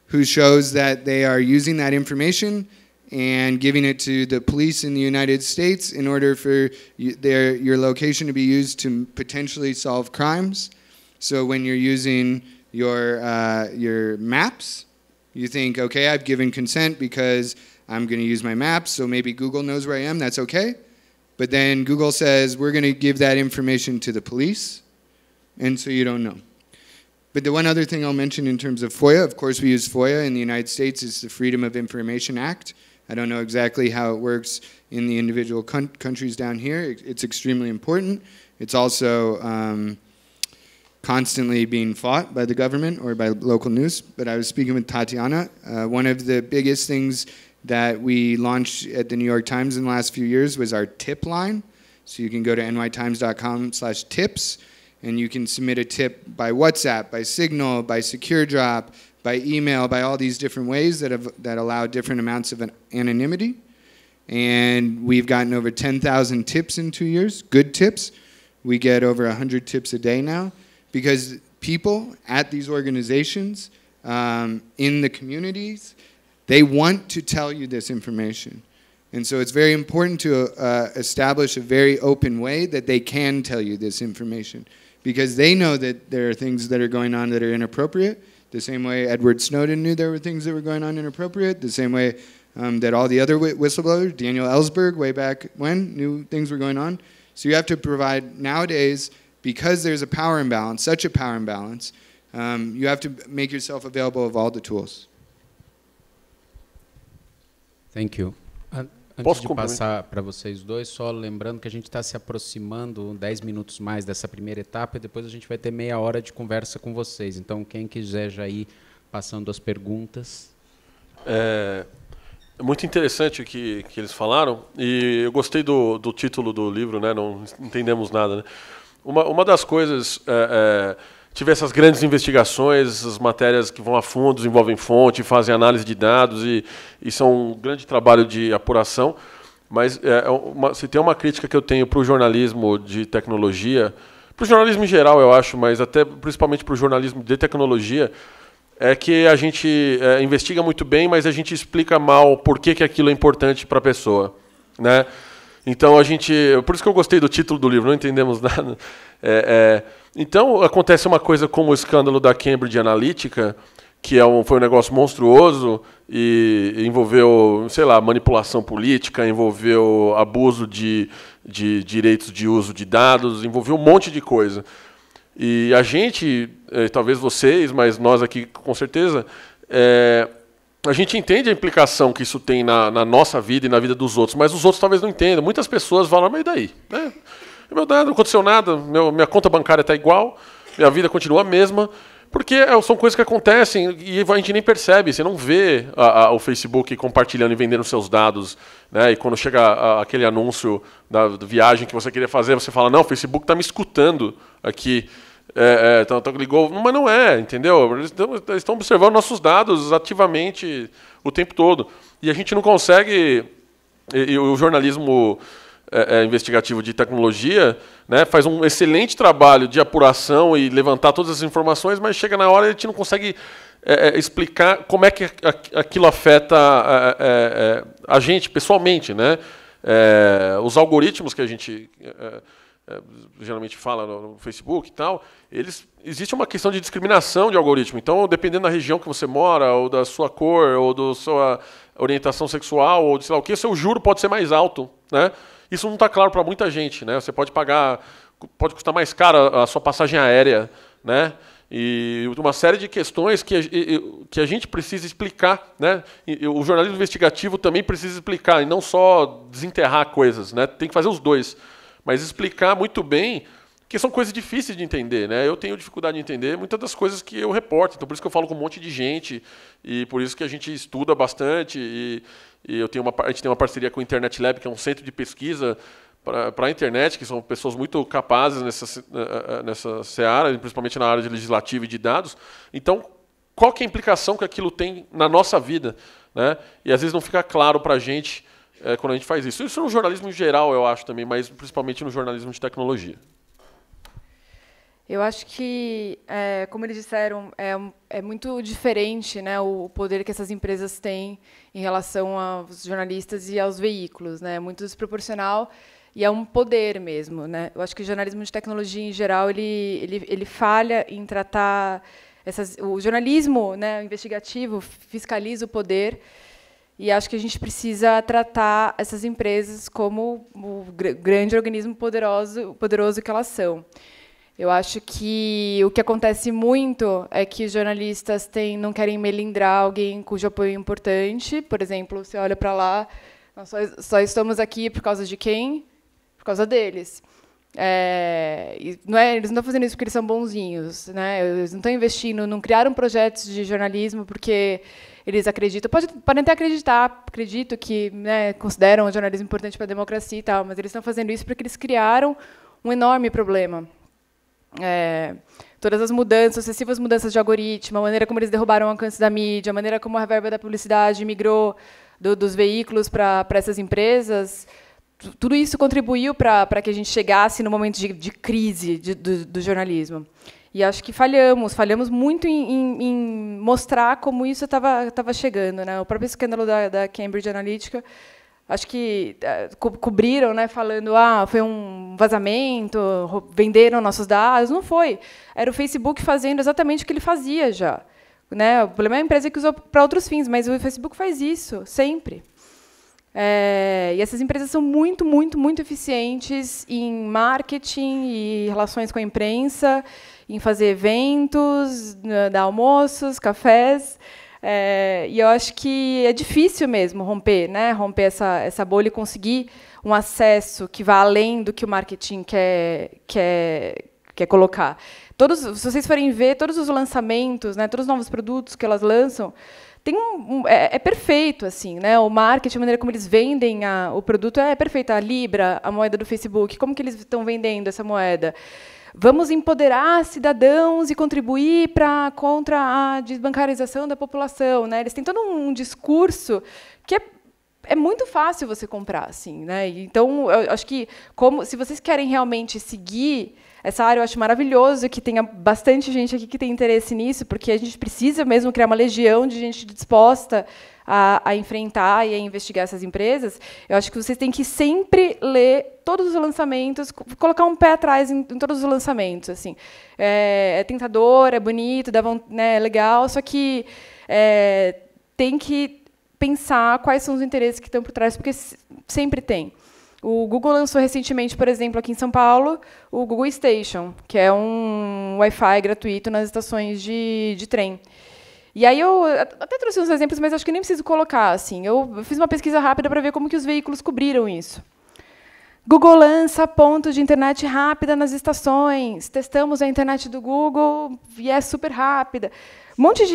who shows that they are using that information and giving it to the police in the United States in order for your location to be used to potentially solve crimes. So when you're using your maps, you think, okay, I've given consent because I'm going to use my maps, so maybe Google knows where I am, that's okay. But then Google says, we're going to give that information to the police, and so you don't know. But the one other thing I'll mention in terms of FOIA, of course we use FOIA in the United States, it's the Freedom of Information Act. I don't know exactly how it works in the individual countries down here. It's extremely important. It's also constantly being fought by the government or by local news. But I was speaking with Tatiana. One of the biggest things that we launched at the New York Times in the last few years was our tip line. So you can go to nytimes.com/tips, and you can submit a tip by WhatsApp, by Signal, by SecureDrop, by email, by all these different ways that allow different amounts of anonymity. And we've gotten over 10,000 tips in 2 years, good tips. We get over 100 tips a day now because people at these organizations, in the communities, they want to tell you this information. And so it's very important to establish a very open way that they can tell you this information because they know that there are things that are going on that are inappropriate, the same way Edward Snowden knew there were things that were going on inappropriate, the same way that all the other whistleblowers, Daniel Ellsberg, way back when, knew things were going on. So you have to provide, nowadays, because there's a power imbalance, such a power imbalance, you have to make yourself available of all the tools. Thank you. Antes de passar para vocês dois, só lembrando que a gente está se aproximando 10 minutos mais dessa primeira etapa e depois a gente vai ter meia hora de conversa com vocês. Então, quem quiser já ir passando as perguntas. É muito interessante o que eles falaram e eu gostei do título do livro, né? Não entendemos nada, né? Uma das coisas... tive essas grandes investigações, essas matérias que vão a fundo, envolvem fonte, fazem análise de dados e são um grande trabalho de apuração. Mas se tem uma crítica que eu tenho para o jornalismo de tecnologia, para o jornalismo em geral, eu acho, mas até principalmente para o jornalismo de tecnologia, é que a gente investiga muito bem, mas a gente explica mal por que aquilo é importante para a pessoa, né? Então por isso que eu gostei do título do livro, não entendemos nada. Então acontece uma coisa como o escândalo da Cambridge Analytica, que foi um negócio monstruoso e envolveu, sei lá, manipulação política, envolveu abuso de direitos de uso de dados, envolveu um monte de coisa. E a gente, talvez vocês, mas nós aqui com certeza, a gente entende a implicação que isso tem na nossa vida e na vida dos outros, mas os outros talvez não entendam. Muitas pessoas falam, mas e daí? Meu dado não aconteceu nada, minha conta bancária está igual, minha vida continua a mesma, porque são coisas que acontecem e a gente nem percebe, você não vê o Facebook compartilhando e vendendo seus dados, né? E quando chega aquele anúncio da viagem que você queria fazer, você fala, não, o Facebook está me escutando aqui, então ligou, mas não é, entendeu? Eles estão observando nossos dados ativamente o tempo todo, e a gente não consegue, e o jornalismo... investigativo de tecnologia, né, faz um excelente trabalho de apuração e levantar todas as informações, mas chega na hora e a gente não consegue explicar como é que aquilo afeta a gente pessoalmente, né? Os algoritmos que a gente geralmente fala no Facebook e tal, existe uma questão de discriminação de algoritmo. Então, dependendo da região que você mora, ou da sua cor, ou da sua orientação sexual, ou de sei lá o que, seu juro pode ser mais alto, né? Isso não está claro para muita gente, né? Você pode custar mais caro a sua passagem aérea, né? E uma série de questões que a gente precisa explicar, né? E o jornalismo investigativo também precisa explicar, e não só desenterrar coisas, né? Tem que fazer os dois, mas explicar muito bem, que são coisas difíceis de entender, né? Eu tenho dificuldade de entender muitas das coisas que eu reporto, então por isso que eu falo com um monte de gente, e por isso que a gente estuda bastante, e a gente tem uma parceria com o Internet Lab, que é um centro de pesquisa para a internet, que são pessoas muito capazes nessa seara, principalmente na área de legislativo e de dados. Então, qual que é a implicação que aquilo tem na nossa vida, né? E às vezes não fica claro para a gente quando a gente faz isso. Isso no jornalismo em geral, eu acho também, mas principalmente no jornalismo de tecnologia. Eu acho que, como eles disseram, é muito diferente, né, o poder que essas empresas têm em relação aos jornalistas e aos veículos, né? É muito desproporcional. E é um poder mesmo, né? Eu acho que o jornalismo de tecnologia, em geral, ele falha em tratar o jornalismo, né, investigativo fiscaliza o poder, e acho que a gente precisa tratar essas empresas como o grande organismo poderoso que elas são. Eu acho que o que acontece muito é que os jornalistas não querem melindrar alguém cujo apoio é importante. Por exemplo, você olha para lá, nós só estamos aqui por causa de quem? Por causa deles. Eles não estão fazendo isso porque eles são bonzinhos, né? Eles não estão investindo, não criaram projetos de jornalismo porque eles acreditam. Podem até acredito que, né, consideram o jornalismo importante para a democracia e tal, mas eles estão fazendo isso porque eles criaram um enorme problema. Todas as sucessivas mudanças de algoritmo, a maneira como eles derrubaram o alcance da mídia, a maneira como a verba da publicidade migrou dos veículos para essas empresas. Tudo isso contribuiu para que a gente chegasse no momento de crise do jornalismo. E acho que falhamos muito em mostrar como isso estava chegando, né? O próprio escândalo da Cambridge Analytica, acho que cobriram, né, falando foi um vazamento, venderam nossos dados. Não foi. Era o Facebook fazendo exatamente o que ele fazia já, né? O problema é a empresa que usou para outros fins, mas o Facebook faz isso sempre. E essas empresas são muito, muito, muito eficientes em marketing e relações com a imprensa, em fazer eventos, dar almoços, cafés. E eu acho que é difícil mesmo romper essa bolha e conseguir um acesso que vá além do que o marketing quer colocar. Se vocês forem ver todos os lançamentos, né, todos os novos produtos que elas lançam, é perfeito, assim, né? O marketing, a maneira como eles vendem o produto é perfeita. A Libra, a moeda do Facebook, como que eles estão vendendo essa moeda? Vamos empoderar cidadãos e contribuir contra a desbancarização da população, né? Eles têm todo um discurso que é muito fácil você comprar, assim, né? Então, eu acho que se vocês querem realmente seguir essa área, eu acho maravilhoso que tenha bastante gente aqui que tem interesse nisso, porque a gente precisa mesmo criar uma legião de gente disposta a enfrentar e a investigar essas empresas. Eu acho que vocês têm que sempre ler todos os lançamentos, colocar um pé atrás em todos os lançamentos. Assim. É tentador, é bonito, né, é legal, só que tem que pensar quais são os interesses que estão por trás, porque sempre tem. O Google lançou recentemente, por exemplo, aqui em São Paulo, o Google Station, que é um Wi-Fi gratuito nas estações de trem. E aí eu até trouxe uns exemplos, mas acho que nem preciso colocar. Assim. Eu fiz uma pesquisa rápida para ver como que os veículos cobriram isso. Google lança pontos de internet rápida nas estações. Testamos a internet do Google e é super rápida. Um monte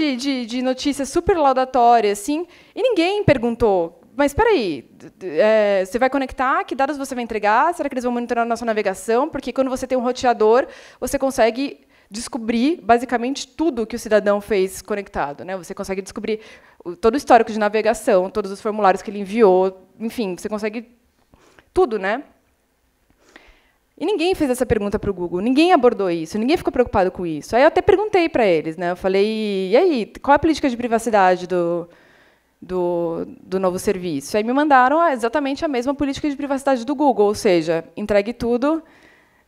de notícias super laudatórias, assim, e ninguém perguntou. Mas espera aí, você vai conectar? Que dados você vai entregar? Será que eles vão monitorar a nossa navegação? Porque quando você tem um roteador, você consegue descobrir basicamente tudo que o cidadão fez conectado, né? Você consegue descobrir todo o histórico de navegação, todos os formulários que ele enviou, enfim, você consegue tudo, né? E ninguém fez essa pergunta para o Google, ninguém abordou isso, ninguém ficou preocupado com isso. Aí eu até perguntei para eles, né? Eu falei, e aí, qual é a política de privacidade do novo serviço? Aí me mandaram exatamente a mesma política de privacidade do Google, ou seja, entregue tudo,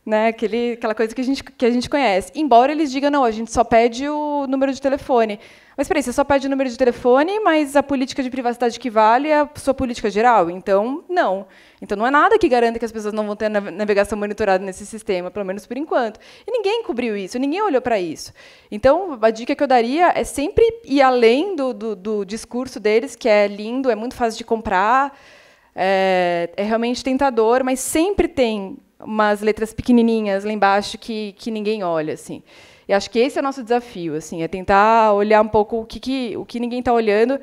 né? Aquela coisa que a gente conhece. Embora eles digam, não, a gente só pede o número de telefone. Mas, peraí, você só pede o número de telefone, mas a política de privacidade que vale é a sua política geral? Então, não. Então, não é nada que garanta que as pessoas não vão ter navegação monitorada nesse sistema, pelo menos por enquanto. E ninguém cobriu isso, ninguém olhou para isso. Então, a dica que eu daria é sempre ir além do discurso deles, que é lindo, é muito fácil de comprar, é realmente tentador, mas sempre tem umas letras pequenininhas lá embaixo que ninguém olha, assim. E acho que esse é o nosso desafio, assim, é tentar olhar um pouco o que ninguém está olhando.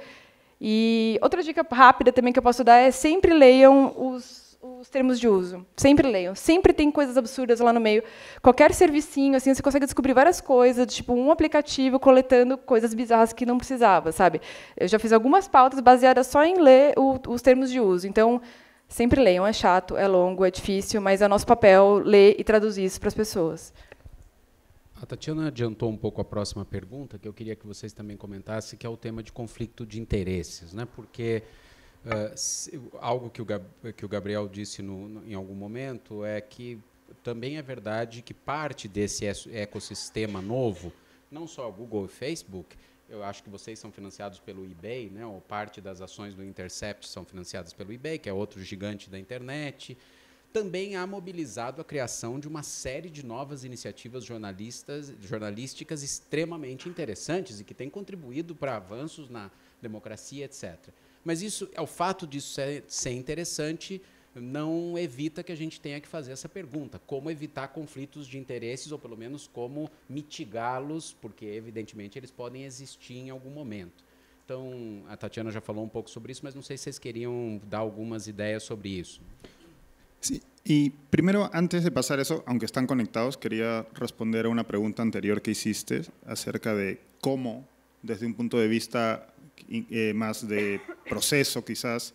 E outra dica rápida também que eu posso dar é sempre leiam os termos de uso. Sempre leiam. Sempre tem coisas absurdas lá no meio. Qualquer servicinho, assim, você consegue descobrir várias coisas, tipo um aplicativo coletando coisas bizarras que não precisava, sabe? Eu já fiz algumas pautas baseadas só em ler os termos de uso. Então, sempre leiam. É chato, é longo, é difícil, mas é nosso papel ler e traduzir isso para as pessoas. A Tatiana adiantou um pouco a próxima pergunta, que eu queria que vocês também comentassem, que é o tema de conflito de interesses, né? Porque algo que o Gabriel disse em algum momento é que também é verdade que parte desse ecossistema novo, não só Google e Facebook, eu acho que vocês são financiados pelo eBay, né? Ou parte das ações do Intercept são financiadas pelo eBay, que é outro gigante da internet. Também há mobilizado a criação de uma série de novas iniciativas jornalísticas extremamente interessantes e que têm contribuído para avanços na democracia, etc. Mas o fato disso ser interessante não evita que a gente tenha que fazer essa pergunta. Como evitar conflitos de interesses, ou pelo menos como mitigá-los, porque, evidentemente, eles podem existir em algum momento. Então, a Tatiana já falou um pouco sobre isso, mas não sei se vocês queriam dar algumas ideias sobre isso. Sí, y primero, antes de pasar eso, aunque están conectados, quería responder a una pregunta anterior que hiciste acerca de cómo, desde un punto de vista más de proceso quizás,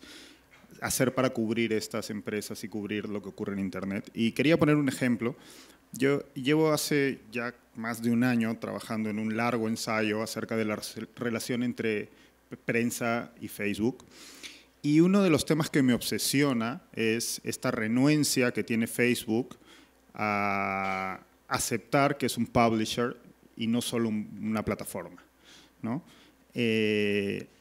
hacer para cubrir estas empresas y cubrir lo que ocurre en Internet. Y quería poner un ejemplo. Yo llevo hace ya más de un año trabajando en un largo ensayo acerca de la relación entre prensa y Facebook. Y uno de los temas que me obsesiona es esta renuencia que tiene Facebook a aceptar que es un publisher y no solo una plataforma, ¿no?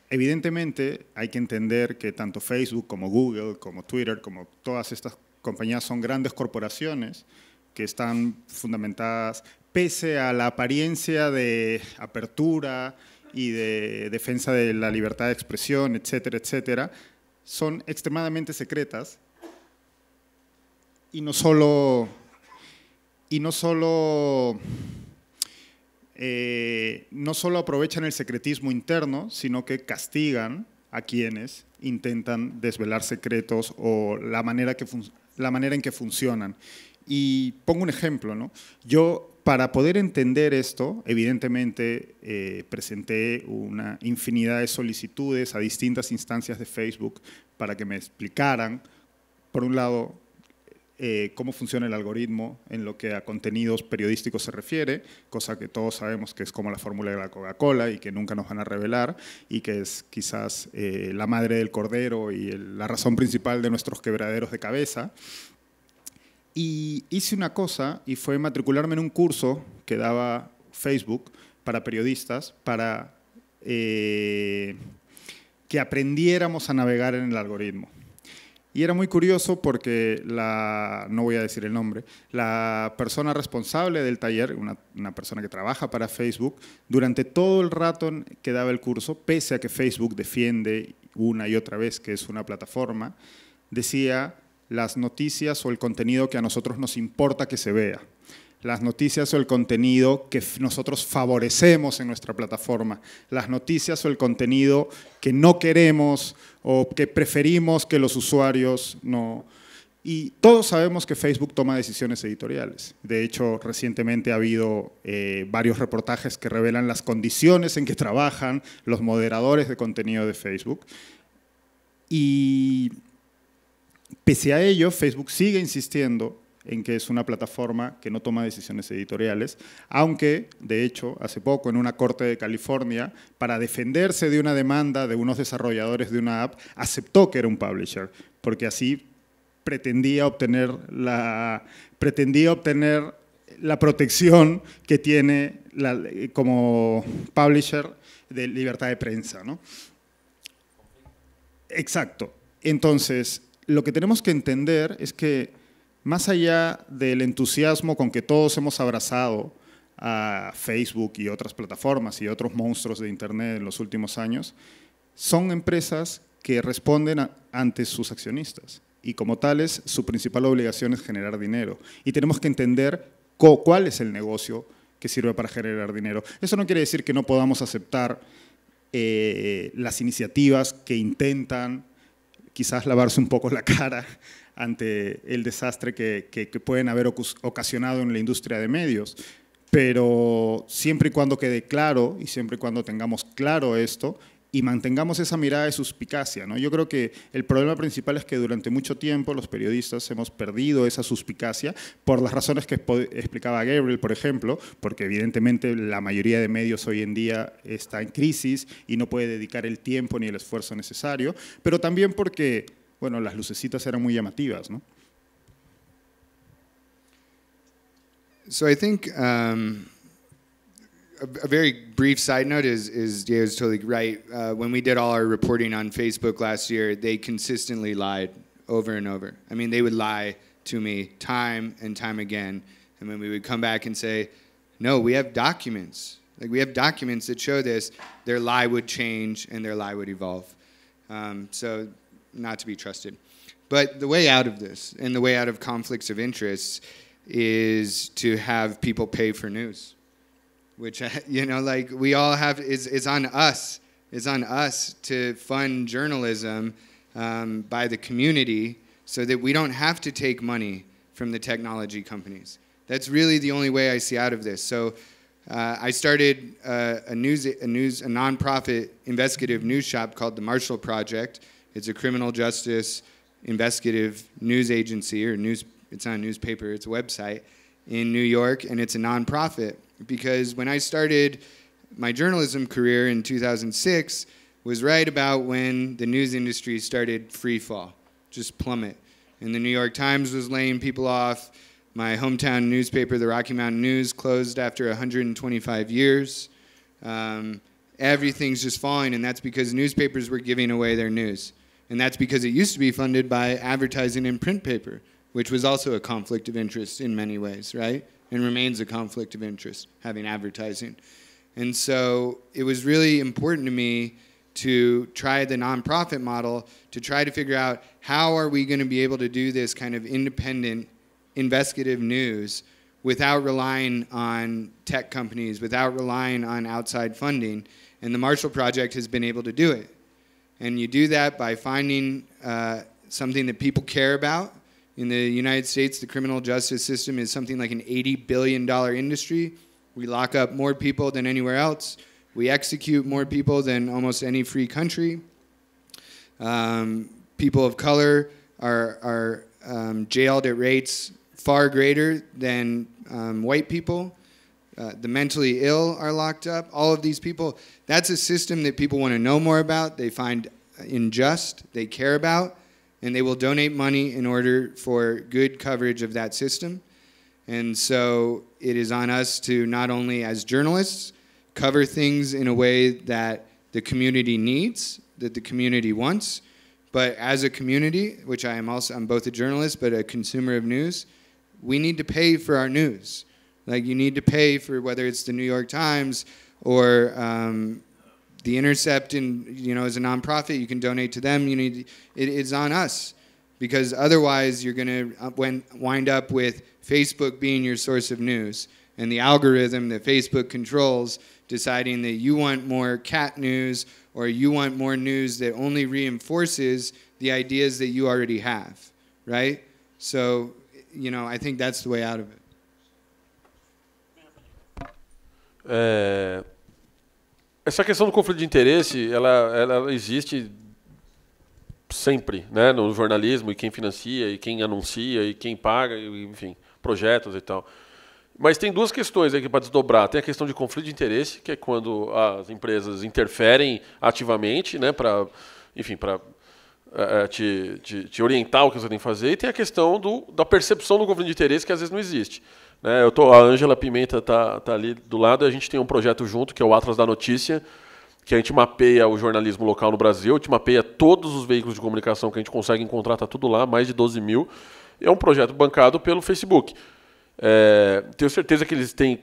Evidentemente hay que entender que tanto Facebook como Google, como Twitter, como todas estas compañías son grandes corporaciones que están fundamentadas, pese a la apariencia de apertura y de defensa de la libertad de expresión, etcétera, etcétera, son extremadamente secretas y no solo aprovechan el secretismo interno, sino que castigan a quienes intentan desvelar secretos o la manera en que funcionan. Y pongo un ejemplo, ¿no? Yo, para poder entender esto, evidentemente presenté una infinidad de solicitudes a distintas instancias de Facebook para que me explicaran, por un lado, cómo funciona el algoritmo en lo que a contenidos periodísticos se refiere, cosa que todos sabemos que es como la fórmula de la Coca-Cola y que nunca nos van a revelar y que es quizás la madre del cordero y la razón principal de nuestros quebraderos de cabeza. Y hice una cosa y fue matricularme en un curso que daba Facebook para periodistas para que aprendiéramos a navegar en el algoritmo. Y era muy curioso porque no voy a decir el nombre, la persona responsable del taller, una persona que trabaja para Facebook, durante todo el rato que daba el curso, pese a que Facebook defiende una y otra vez que es una plataforma, decía las noticias o el contenido que a nosotros nos importa que se vea, las noticias o el contenido que nosotros favorecemos en nuestra plataforma, las noticias o el contenido que no queremos o que preferimos que los usuarios no. Y todos sabemos que Facebook toma decisiones editoriales. De hecho, recientemente ha habido varios reportajes que revelan las condiciones en que trabajan los moderadores de contenido de Facebook. Y pese a ello, Facebook sigue insistiendo en que es una plataforma que no toma decisiones editoriales, aunque, de hecho, hace poco en una corte de California, para defenderse de una demanda de unos desarrolladores de una app, aceptó que era un publisher, porque así pretendía obtener la protección que tiene como publisher de libertad de prensa, ¿no? Exacto. Entonces, lo que tenemos que entender es que más allá del entusiasmo con que todos hemos abrazado a Facebook y otras plataformas y otros monstruos de Internet en los últimos años, son empresas que responden ante sus accionistas y como tales su principal obligación es generar dinero y tenemos que entender cuál es el negocio que sirve para generar dinero. Eso no quiere decir que no podamos aceptar las iniciativas que intentan quizás lavarse un poco la cara ante el desastre que pueden haber ocasionado en la industria de medios, pero siempre y cuando quede claro y siempre y cuando tengamos claro esto y mantengamos esa mirada de suspicacia, ¿no? Yo creo que el problema principal es que durante mucho tiempo los periodistas hemos perdido esa suspicacia por las razones que explicaba Gabriel, por ejemplo, porque evidentemente la mayoría de medios hoy en día está en crisis y no puede dedicar el tiempo ni el esfuerzo necesario, pero también porque, bueno, las lucecitas eran muy llamativas, ¿no? So I think a very brief side note is Diego's totally right. When we did all our reporting on Facebook last year, they consistently lied over and over. I mean, they would lie to me time and time again. And when we would come back and say, no, we have documents. Like, we have documents that show this, their lie would change and their lie would evolve. So not to be trusted. But the way out of this and the way out of conflicts of interest is to have people pay for news. Which, you know, like we all have, is on us. It's on us to fund journalism by the community so that we don't have to take money from the technology companies. That's really the only way I see out of this. So I started a nonprofit investigative news shop called the Marshall Project. It's a criminal justice investigative news agency, or it's not a newspaper, it's a website in New York, and it's a nonprofit. Because when I started my journalism career in 2006 was right about when the news industry started free fall, just plummet. And the New York Times was laying people off. My hometown newspaper, the Rocky Mountain News, closed after 125 years. Everything's just falling, and that's because newspapers were giving away their news. And that's because it used to be funded by advertising in print paper, which was also a conflict of interest in many ways, right? And remains a conflict of interest, having advertising. And so it was really important to me to try the nonprofit model to try to figure out how are we going to be able to do this kind of independent investigative news without relying on tech companies, without relying on outside funding. And the Marshall Project has been able to do it. And you do that by finding something that people care about. In the United States, the criminal justice system is something like an $80 billion industry. We lock up more people than anywhere else. We execute more people than almost any free country. People of color are jailed at rates far greater than white people. The mentally ill are locked up. All of these people, that's a system that people want to know more about. They find unjust, they care about. And they will donate money in order for good coverage of that system. And so it is on us to not only as journalists cover things in a way that the community needs, that the community wants, but as a community, which I'm both a journalist but a consumer of news, we need to pay for our news. Like, you need to pay for whether it's the New York Times or The Intercept, and as a nonprofit, you can donate to them. It's on us, because otherwise you're going to wind up with Facebook being your source of news, and the algorithm that Facebook controls deciding that you want more cat news or you want more news that only reinforces the ideas that you already have, right? So, I think that's the way out of it. Essa questão do conflito de interesse, ela existe sempre, né, no jornalismo, e quem financia, e quem anuncia, e quem paga, enfim, projetos e tal. Mas tem duas questões aqui para desdobrar. Tem a questão de conflito de interesse, que é quando as empresas interferem ativamente, né, para te orientar o que você tem que fazer, e tem a questão da percepção do conflito de interesse, que às vezes não existe. Né? A Ângela Pimenta está ali do lado, a gente tem um projeto junto, que é o Atlas da Notícia, que a gente mapeia o jornalismo local no Brasil, a gente mapeia todos os veículos de comunicação que a gente consegue encontrar, está tudo lá, mais de 12 mil. É um projeto bancado pelo Facebook. Tenho certeza que eles têm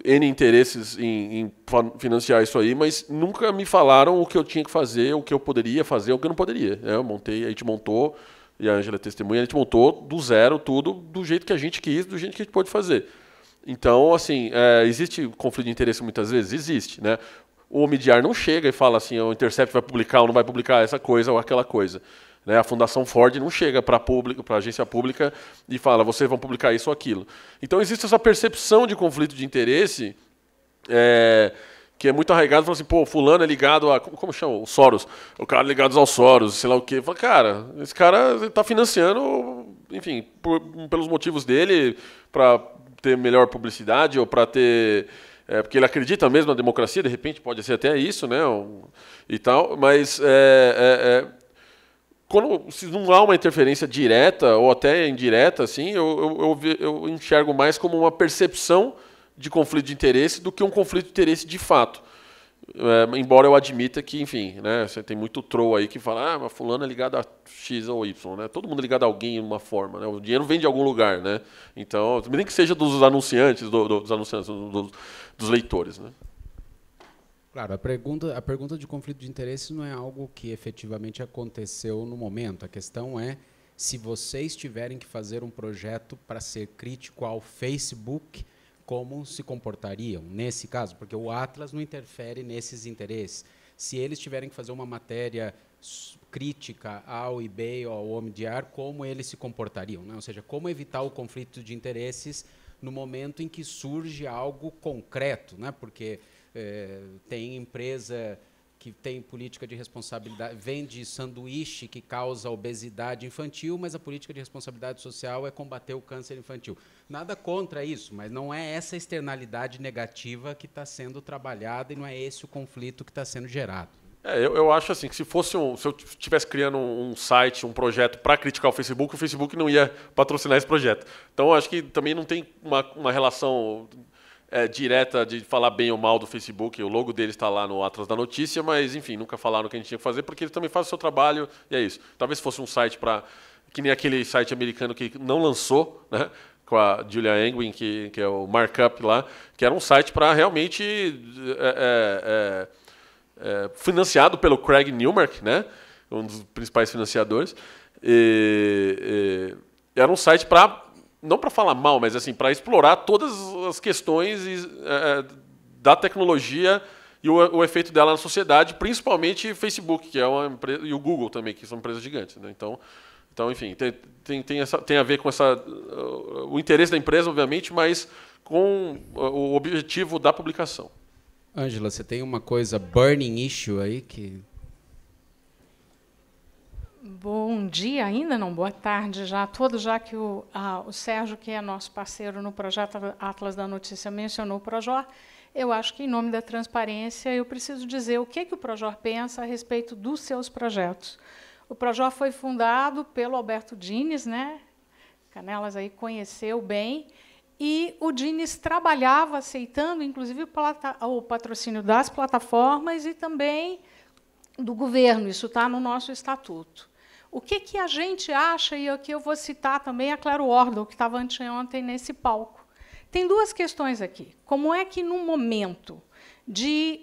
N interesses em financiar isso aí, mas nunca me falaram o que eu tinha que fazer, o que eu poderia fazer, o que eu não poderia. A gente montou, e a Ângela é testemunha, a gente montou do zero tudo, do jeito que a gente quis, do jeito que a gente pôde fazer. Então, assim, existe conflito de interesse muitas vezes? Existe, né? O Omidyar não chega e fala assim, o Intercept vai publicar ou não vai publicar essa coisa ou aquela coisa. Né? A Fundação Ford não chega para a agência pública e fala, vocês vão publicar isso ou aquilo. Então existe essa percepção de conflito de interesse que é muito arraigado, fala assim, pô, fulano é ligado a... Como chama? O Soros. O cara é ligado aos Soros, sei lá o quê. Fala, cara, esse cara está financiando, enfim, pelos motivos dele, para ter melhor publicidade ou para ter... porque ele acredita mesmo na democracia, de repente pode ser até isso, né? E tal, mas quando se não há uma interferência direta ou até indireta, assim, eu enxergo mais como uma percepção de conflito de interesse do que um conflito de interesse de fato. Embora eu admita que, enfim, né, você tem muito troll aí que fala, mas fulano é ligado a X ou Y, né? Todo mundo é ligado a alguém de uma forma, né? O dinheiro vem de algum lugar, né? Então, nem que seja dos anunciantes, dos leitores, né? Claro, a pergunta de conflito de interesse não é algo que efetivamente aconteceu no momento. A questão é se vocês tiverem que fazer um projeto para ser crítico ao Facebook, como se comportariam nesse caso, porque o Atlas não interfere nesses interesses. Se eles tiverem que fazer uma matéria crítica ao eBay ou ao Omidyar, como eles se comportariam, né? Ou seja, como evitar o conflito de interesses no momento em que surge algo concreto, né? Porque tem empresa que tem política de responsabilidade, vende sanduíche que causa obesidade infantil, mas a política de responsabilidade social é combater o câncer infantil. Nada contra isso, mas não é essa externalidade negativa que está sendo trabalhada e não é esse o conflito que está sendo gerado. Eu acho assim que se eu estivesse criando um site, um projeto para criticar o Facebook não ia patrocinar esse projeto. Então, acho que também não tem uma relação direta de falar bem ou mal do Facebook. O logo dele está lá no Atlas da Notícia, mas, enfim, nunca falaram o que a gente tinha que fazer, porque ele também faz o seu trabalho, e é isso. Talvez fosse um site que nem aquele site americano que não lançou, né, com a Julia Engwin, que é o Markup lá, que era um site para realmente... financiado pelo Craig Newmark, né, um dos principais financiadores. Era um site não para falar mal, mas assim, para explorar todas as questões da tecnologia e o efeito dela na sociedade, principalmente Facebook, que é uma empresa, e o Google também, que são empresas gigantes, né? Então, enfim, tem a ver com o interesse da empresa, obviamente, mas com o objetivo da publicação. Ângela, você tem uma coisa burning issue aí que... Bom dia ainda, não, boa tarde já a todos, já que o Sérgio, que é nosso parceiro no projeto Atlas da Notícia, mencionou o Projor, eu acho que, em nome da transparência, eu preciso dizer o que o Projor pensa a respeito dos seus projetos. O Projor foi fundado pelo Alberto Dines, né? Canelas aí conheceu bem, e o Dines trabalhava aceitando, inclusive, o patrocínio das plataformas e também do governo. Isso está no nosso estatuto. O que a gente acha, e aqui eu vou citar também a Claro Ordel, que estava anteontem nesse palco. Tem duas questões aqui. Como é que, num momento de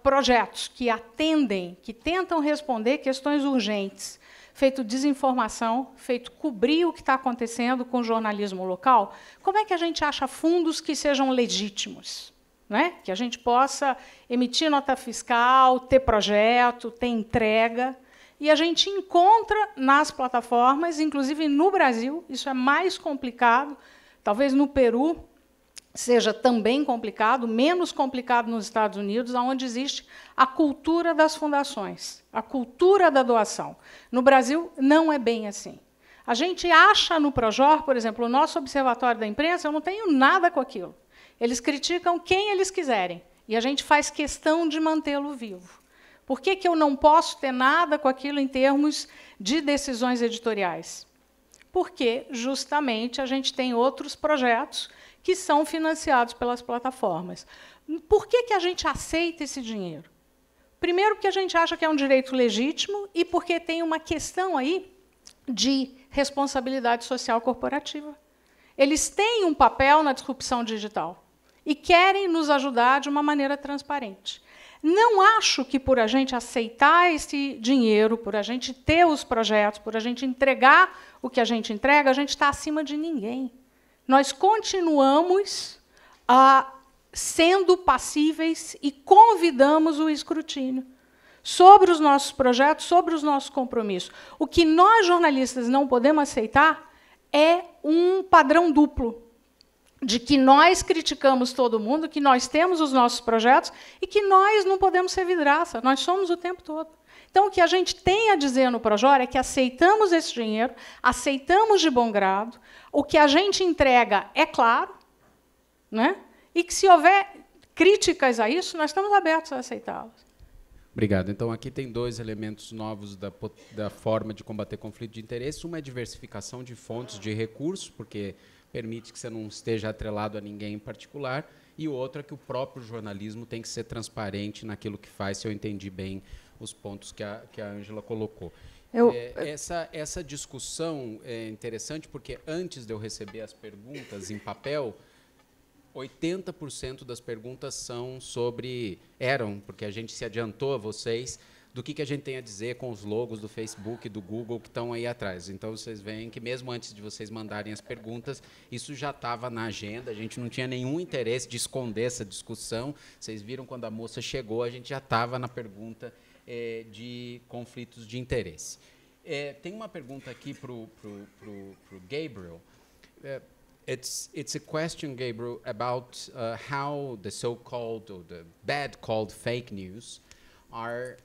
projetos que atendem, que tentam responder questões urgentes, feito desinformação, feito cobrir o que está acontecendo com o jornalismo local, como é que a gente acha fundos que sejam legítimos? Né? Que a gente possa emitir nota fiscal, ter projeto, ter entrega. E a gente encontra nas plataformas, inclusive no Brasil, isso é mais complicado, talvez no Peru seja também complicado, menos complicado nos Estados Unidos, onde existe a cultura das fundações, a cultura da doação. No Brasil, não é bem assim. A gente acha no Projor, por exemplo, o nosso Observatório da Imprensa, eu não tenho nada com aquilo. Eles criticam quem eles quiserem, e a gente faz questão de mantê-lo vivo. Por que eu não posso ter nada com aquilo em termos de decisões editoriais? Porque, justamente, a gente tem outros projetos que são financiados pelas plataformas. Por que a gente aceita esse dinheiro? Primeiro, porque a gente acha que é um direito legítimo e porque tem uma questão aí de responsabilidade social corporativa. Eles têm um papel na disrupção digital e querem nos ajudar de uma maneira transparente. Não acho que, por a gente aceitar esse dinheiro, por a gente ter os projetos, por a gente entregar o que a gente entrega, a gente está acima de ninguém. Nós continuamos sendo passíveis e convidamos o escrutínio sobre os nossos projetos, sobre os nossos compromissos. O que nós, jornalistas, não podemos aceitar é um padrão duplo, de que nós criticamos todo mundo, que nós temos os nossos projetos e que nós não podemos ser vidraça, nós somos o tempo todo. Então, o que a gente tem a dizer no Projor é que aceitamos esse dinheiro, aceitamos de bom grado, o que a gente entrega é claro, né? E que, se houver críticas a isso, nós estamos abertos a aceitá-las. Obrigado. Então, aqui tem 2 elementos novos da forma de combater conflito de interesse. Uma é a diversificação de fontes de recursos, porque permite que você não esteja atrelado a ninguém em particular, e o outro é que o próprio jornalismo tem que ser transparente naquilo que faz, se eu entendi bem os pontos que a Ângela colocou. Essa discussão é interessante, porque antes de eu receber as perguntas em papel, 80% das perguntas eram, porque a gente se adiantou a vocês, do que a gente tem a dizer com os logos do Facebook e do Google que estão aí atrás. Então, vocês veem que, mesmo antes de vocês mandarem as perguntas, isso já estava na agenda, a gente não tinha nenhum interesse de esconder essa discussão. Vocês viram, quando a moça chegou, a gente já estava na pergunta de conflitos de interesse. Tem uma pergunta aqui para o Gabriel. It's a question, Gabriel, about how the so-called or the bad-called fake news are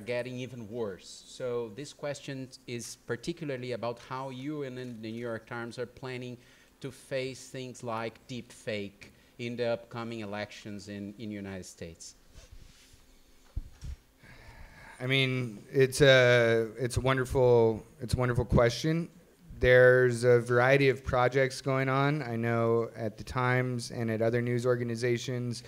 getting even worse. So this question is particularly about how you and the New York Times are planning to face things like deep fake in the upcoming elections in the United States. I mean, it's a wonderful question. There's a variety of projects going on, I know, at the Times and at other news organizations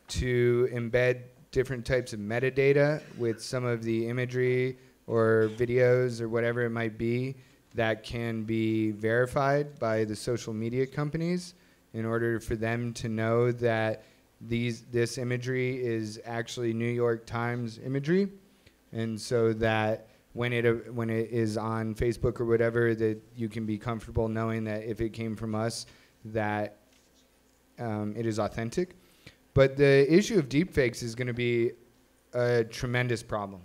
to embed different types of metadata with some of the imagery or videos or whatever it might be that can be verified by the social media companies in order for them to know that this imagery is actually New York Times imagery, and so that when it is on Facebook or whatever, that you can be comfortable knowing that if it came from us, that it is authentic. But the issue of deepfakes is going to be a tremendous problem,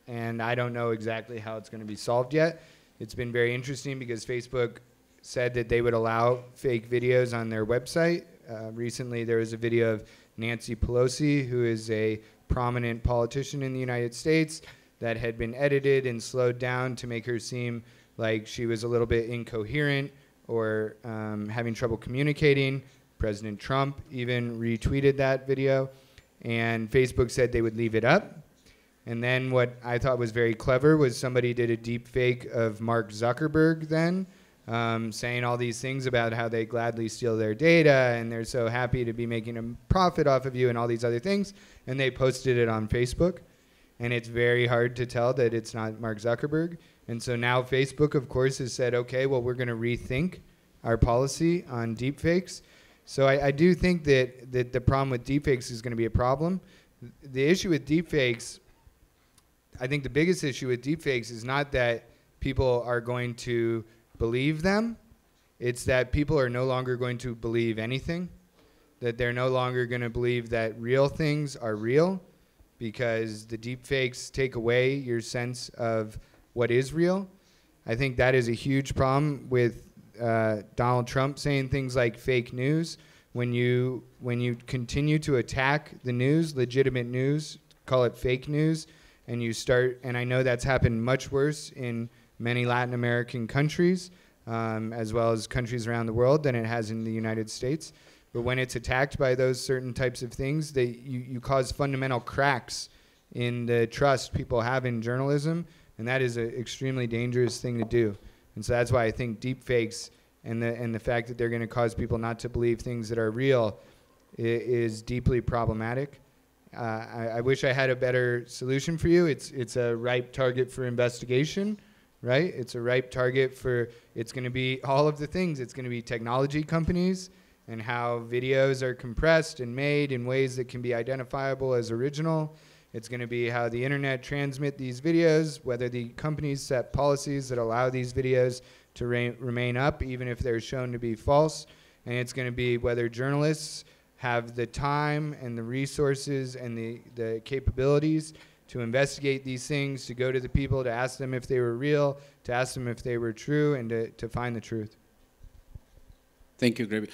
and I don't know exactly how it's going to be solved yet. It's been very interesting because Facebook said that they would allow fake videos on their website. Recently, there was a video of Nancy Pelosi, who is a prominent politician in the United States, that had been edited and slowed down to make her seem like she was a little bit incoherent or having trouble communicating. President Trump even retweeted that video, and Facebook said they would leave it up. And then what I thought was very clever was somebody did a deep fake of Mark Zuckerberg then, saying all these things about how they gladly steal their data and they're so happy to be making a profit off of you and all these other things, and they posted it on Facebook. And it's very hard to tell that it's not Mark Zuckerberg. And so now Facebook, of course, has said, okay, well, we're going to rethink our policy on deepfakes. So I do think that the problem with deepfakes is going to be a problem. The issue with deepfakes, I think the biggest issue with deepfakes is not that people are going to believe them. It's that people are no longer going to believe anything, that they're no longer going to believe that real things are real, because the deepfakes take away your sense of what is real. I think that is a huge problem with Donald Trump saying things like fake news. When you continue to attack the news, legitimate news, call it fake news, and you start, and I know that's happened much worse in many Latin American countries, as well as countries around the world, than it has in the United States. But when it's attacked by those certain types of things, you cause fundamental cracks in the trust people have in journalism, and that is an extremely dangerous thing to do. And so that's why I think deepfakes and the fact that they're going to cause people not to believe things that are real is deeply problematic. I wish I had a better solution for you. It's a ripe target for investigation, right? It's a ripe target for, it's going to be all of the things. It's going to be technology companies and how videos are compressed and made in ways that can be identifiable as original. It's going to be how the internet transmit these videos, whether the companies set policies that allow these videos to remain up, even if they're shown to be false. And it's going to be whether journalists have the time and the resources and the capabilities to investigate these things, to go to the people, to ask them if they were real, to ask them if they were true, and to find the truth. Thank you, Greg.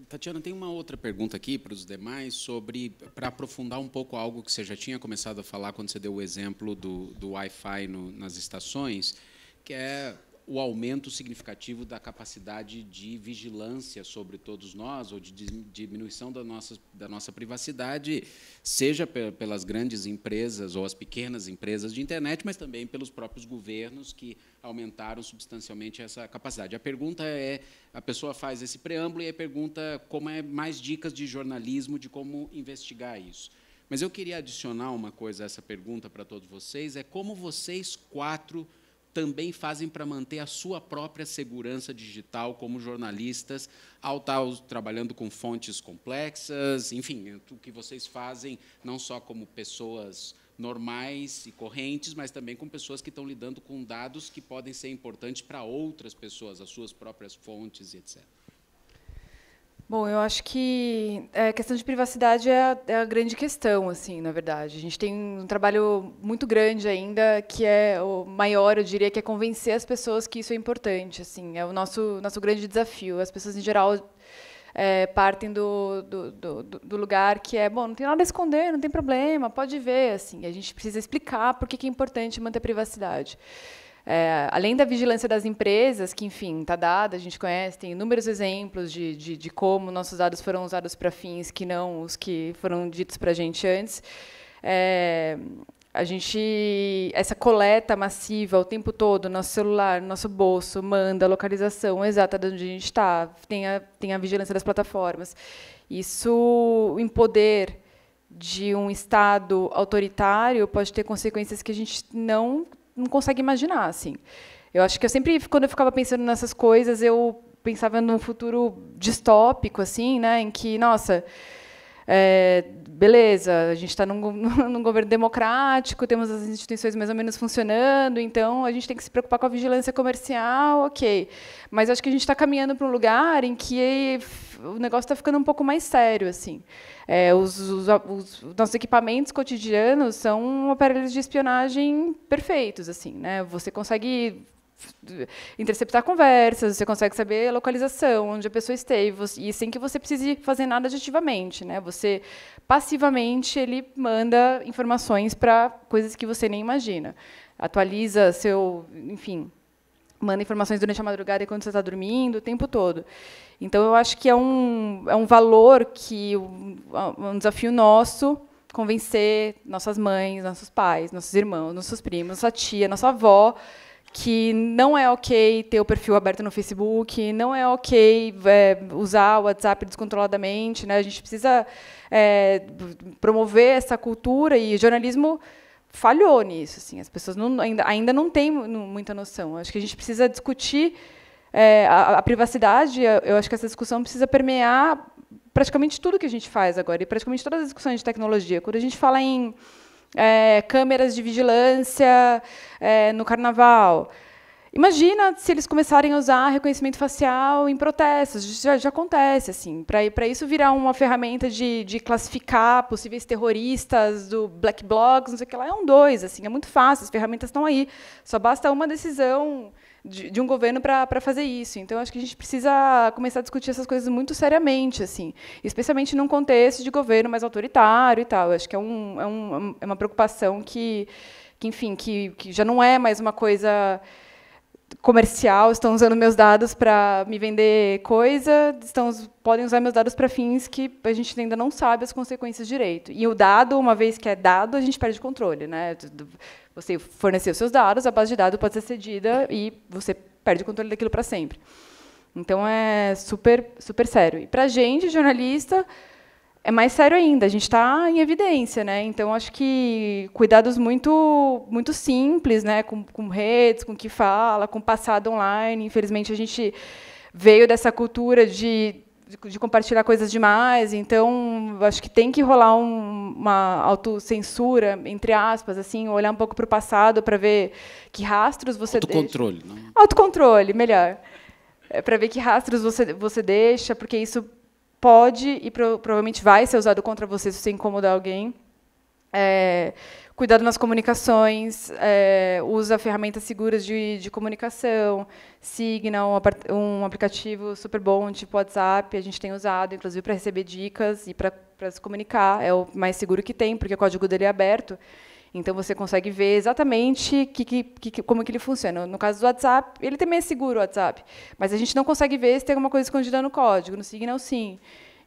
Tatiana, tem uma outra pergunta aqui para os demais sobre, para aprofundar um pouco algo que você já tinha começado a falar quando você deu o exemplo do Wi-Fi nas estações, que é o aumento significativo da capacidade de vigilância sobre todos nós, ou de diminuição da nossa privacidade, seja pelas grandes empresas ou as pequenas empresas de internet, mas também pelos próprios governos que aumentaram substancialmente essa capacidade. A pergunta é, a pessoa faz esse preâmbulo e aí pergunta como é mais dicas de jornalismo, de como investigar isso. Mas eu queria adicionar uma coisa a essa pergunta para todos vocês, é como vocês quatro também fazem para manter a sua própria segurança digital como jornalistas, ao estar trabalhando com fontes complexas, enfim, o que vocês fazem não só como pessoas normais e correntes, mas também com pessoas que estão lidando com dados que podem ser importantes para outras pessoas, as suas próprias fontes, etc. Bom, eu acho que a questão de privacidade é a grande questão, assim, na verdade. A gente tem um trabalho muito grande ainda, que é o maior, eu diria, que é convencer as pessoas que isso é importante. Assim, é o nosso grande desafio. As pessoas, em geral, partem do lugar que é, bom, não tem nada a esconder, não tem problema, pode ver. Assim, a gente precisa explicar por que é importante manter a privacidade. Além da vigilância das empresas, que, enfim, está dada, a gente conhece, tem inúmeros exemplos de como nossos dados foram usados para fins que não os que foram ditos para a gente antes. Essa coleta massiva o tempo todo, nosso celular, nosso bolso, manda a localização exata de onde a gente está, tem a vigilância das plataformas. Isso, em poder de um Estado autoritário, pode ter consequências que a gente não consegue imaginar, assim. Eu acho que quando eu ficava pensando nessas coisas, eu pensava num futuro distópico, assim, né, em que, nossa, beleza, a gente está num governo democrático, temos as instituições mais ou menos funcionando, então a gente tem que se preocupar com a vigilância comercial, ok. Mas acho que a gente está caminhando para um lugar em que o negócio está ficando um pouco mais sério, assim. Os nossos equipamentos cotidianos são aparelhos de espionagem perfeitos, assim, né? Você consegue interceptar conversas, você consegue saber a localização, onde a pessoa esteve, e sem que você precise fazer nada ativamente, né? Você, passivamente, ele manda informações para coisas que você nem imagina. Atualiza enfim, manda informações durante a madrugada e quando você está dormindo, o tempo todo. Então, eu acho que é um valor um desafio nosso, convencer nossas mães, nossos pais, nossos irmãos, nossos primos, nossa tia, nossa avó, que não é ok ter o perfil aberto no Facebook, não é ok usar o WhatsApp descontroladamente, né? A gente precisa promover essa cultura, e o jornalismo falhou nisso. Assim, as pessoas ainda não têm muita noção. Acho que a gente precisa discutir a privacidade. Eu acho que essa discussão precisa permear praticamente tudo que a gente faz agora, e praticamente todas as discussões de tecnologia. Quando a gente fala em câmeras de vigilância no carnaval, imagina se eles começarem a usar reconhecimento facial em protestos. Já acontece, assim. Para isso virar uma ferramenta de classificar possíveis terroristas do Black Blocs, não sei o que lá, assim, é muito fácil, as ferramentas estão aí, só basta uma decisão de um governo para fazer isso. Então, acho que a gente precisa começar a discutir essas coisas muito seriamente, assim, especialmente num contexto de governo mais autoritário e tal. Acho que é uma preocupação que enfim, que já não é mais uma coisa comercial, estão usando meus dados para me vender coisa, podem usar meus dados para fins que a gente ainda não sabe as consequências direito. E o dado, uma vez que é dado, a gente perde o controle, né? Você forneceu seus dados, a base de dados pode ser cedida e você perde o controle daquilo para sempre. Então, é super, super sério. E, para a gente, jornalista, é mais sério ainda. A gente está em evidência, né? Então, acho que cuidados muito, muito simples, né? Com redes, com o que fala, com passado online. Infelizmente, a gente veio dessa cultura de compartilhar coisas demais. Então, acho que tem que rolar uma autocensura, entre aspas, assim, olhar um pouco para o passado para ver que rastros você autocontrole, deixa. Autocontrole, melhor. Para ver que rastros você deixa, porque isso pode e provavelmente vai ser usado contra você se você incomodar alguém. Cuidado nas comunicações, usa ferramentas seguras de comunicação, Signal, um aplicativo super bom, tipo WhatsApp, a gente tem usado, inclusive, para receber dicas e para se comunicar. É o mais seguro que tem, porque o código dele é aberto. Então, você consegue ver exatamente como que ele funciona. No caso do WhatsApp, ele também é seguro, o WhatsApp, mas a gente não consegue ver se tem alguma coisa escondida no código. No Signal, sim.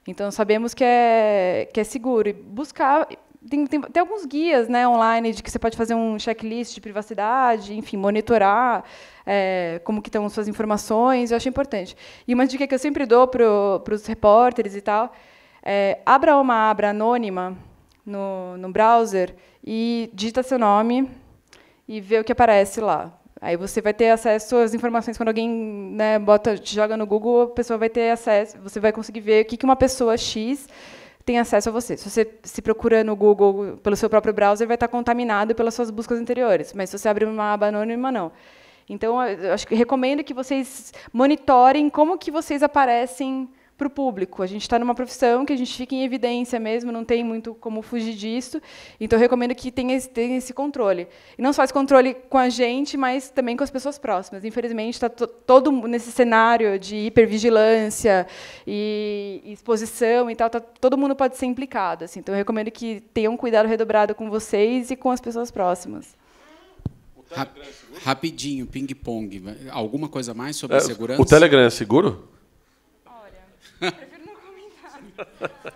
Então, sabemos que é seguro. E buscar... Tem alguns guias, né, online de que você pode fazer um checklist de privacidade, enfim, monitorar como que estão suas informações, eu acho importante. E uma dica que eu sempre dou para os repórteres e tal, abra uma aba anônima no browser e digita seu nome e vê o que aparece lá. Aí você vai ter acesso às informações. Quando alguém, né, te joga no Google, a pessoa vai ter acesso, você vai conseguir ver o que uma pessoa X tem acesso a você. Se você se procura no Google pelo seu próprio browser, vai estar contaminado pelas suas buscas anteriores. Mas se você abrir uma aba anônima, não. Então, eu recomendo que vocês monitorem como que vocês aparecem para o público. A gente está numa profissão que a gente fica em evidência mesmo, não tem muito como fugir disso. Então, eu recomendo que tenha esse controle. E não só esse controle com a gente, mas também com as pessoas próximas. Infelizmente, está todo nesse cenário de hipervigilância e exposição e tal, todo mundo pode ser implicado. Assim. Então, eu recomendo que tenham um cuidado redobrado com vocês e com as pessoas próximas. Rapidinho, ping-pong. Alguma coisa mais sobre segurança? O Telegram é seguro? Prefiro não comentar.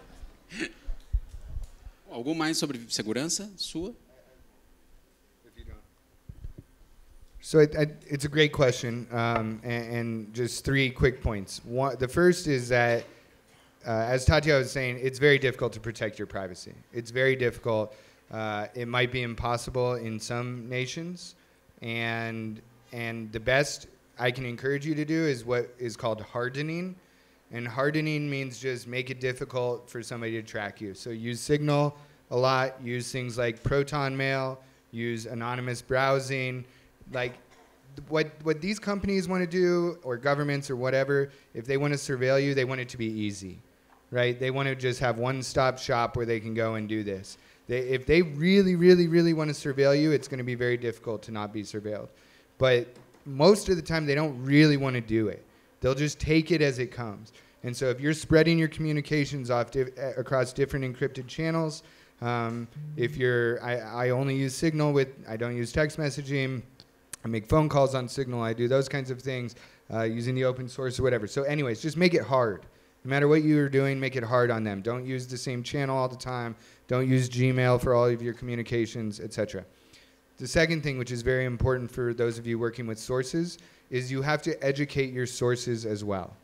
Algo mais sobre segurança sua? So it's a great question, and just 3 quick points. The first is that, as Tatya was saying, it's very difficult to protect your privacy. It's very difficult. It might be impossible in some nations, and the best I can encourage you to do is what is called hardening. And hardening means just make it difficult for somebody to track you. So use Signal a lot, use things like Proton Mail, use anonymous browsing. Like what these companies want to do, or governments or whatever, if they want to surveil you, they want it to be easy, right? They want to just have one-stop shop where they can go and do this. If they really, really, really want to surveil you, it's going to be very difficult to not be surveilled. But most of the time, they don't really want to do it. They'll just take it as it comes. And so if you're spreading your communications off across different encrypted channels, I only use Signal I don't use text messaging. I make phone calls on Signal. I do those kinds of things using the open source or whatever. So anyways, just make it hard. No matter what you're doing, make it hard on them. Don't use the same channel all the time. Don't use Gmail for all of your communications, etc. The second thing, which is very important for those of you working with sources, is you have to educate your sources as well,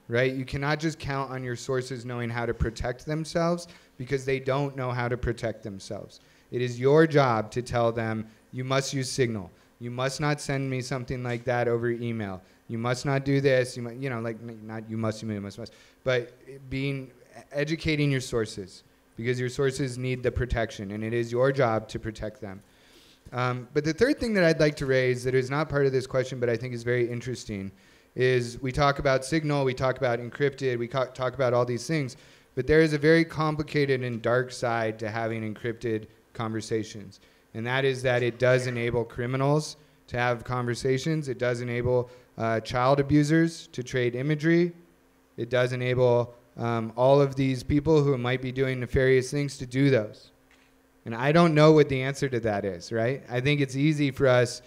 right? You cannot just count on your sources knowing how to protect themselves, because they don't know how to protect themselves. It is your job to tell them, you must use Signal. You must not send me something like that over email. You must not do this. But educating your sources, because your sources need the protection, and it is your job to protect them. But the third thing that I'd like to raise that is not part of this question, but I think is very interesting, is we talk about Signal, we talk about encrypted, we talk about all these things, but there is a very complicated and dark side to having encrypted conversations. And that is that it does enable criminals to have conversations. It does enable child abusers to trade imagery. It does enable all of these people who might be doing nefarious things to do those. And I don't know what the answer to that is, right? I think it's easy for us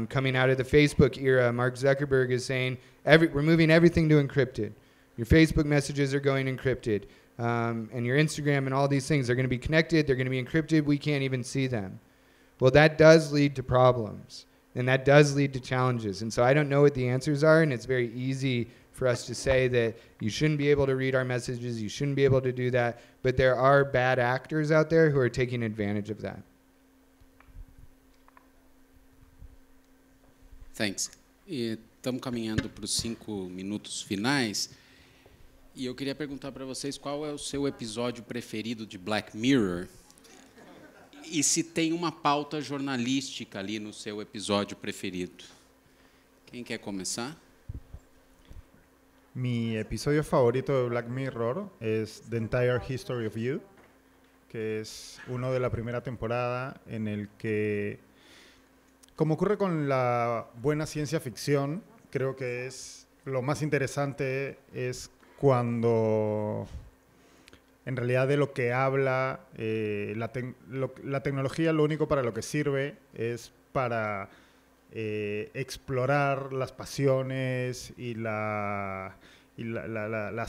Coming out of the Facebook era, Mark Zuckerberg is saying, we're moving everything to encrypted. Your Facebook messages are going encrypted. And your Instagram and all these things are going to be connected. They're going to be encrypted. We can't even see them. Well, that does lead to problems. And that does lead to challenges. And so I don't know what the answers are. And it's very easy for us to say that you shouldn't be able to read our messages. You shouldn't be able to do that. But there are bad actors out there who are taking advantage of that. Thanks. Estamos caminhando para os 5 minutos finais. E eu queria perguntar para vocês qual é o seu episódio preferido de Black Mirror e se tem uma pauta jornalística ali no seu episódio preferido. Quem quer começar? Mi episodio favorito de Black Mirror es The Entire History of You, que es uno de la primera temporada en el que, como ocurre con la buena ciencia ficción, creo que es lo más interesante es cuando en realidad de lo que habla la tecnología, lo único para lo que sirve es para explorar las pasiones y las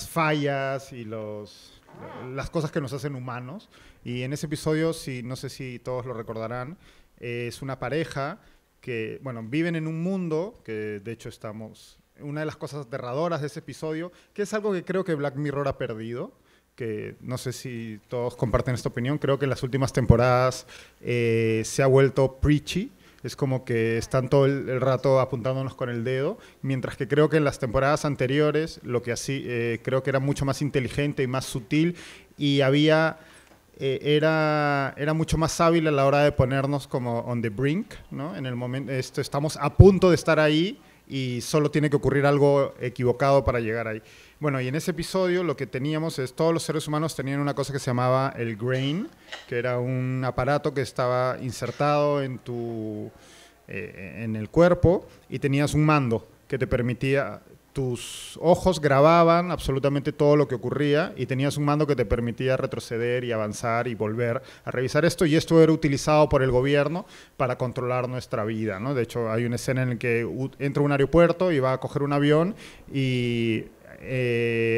fallas y las cosas que nos hacen humanos. Y en ese episodio, no sé si todos lo recordarán, es una pareja que, bueno, viven en un mundo que de hecho una de las cosas aterradoras de ese episodio, que es algo que creo que Black Mirror ha perdido, que no sé si todos comparten esta opinión, creo que en las últimas temporadas se ha vuelto preachy, es como que están todo el rato apuntándonos con el dedo, mientras que creo que en las temporadas anteriores lo que creo que era mucho más inteligente y más sutil y era mucho más hábil a la hora de ponernos como on the brink, ¿no? En el momento, estamos a punto de estar ahí y solo tiene que ocurrir algo equivocado para llegar ahí. Bueno, y en ese episodio lo que teníamos es, todos los seres humanos tenían una cosa que se llamaba el Grain, que era un aparato que estaba insertado en el cuerpo y tenías un mando que te permitía, tus ojos grababan absolutamente todo lo que ocurría y tenías un mando que te permitía retroceder y avanzar y volver a revisar esto, y esto era utilizado por el gobierno para controlar nuestra vida, ¿no? De hecho, hay una escena en la que entra a un aeropuerto y va a coger un avión y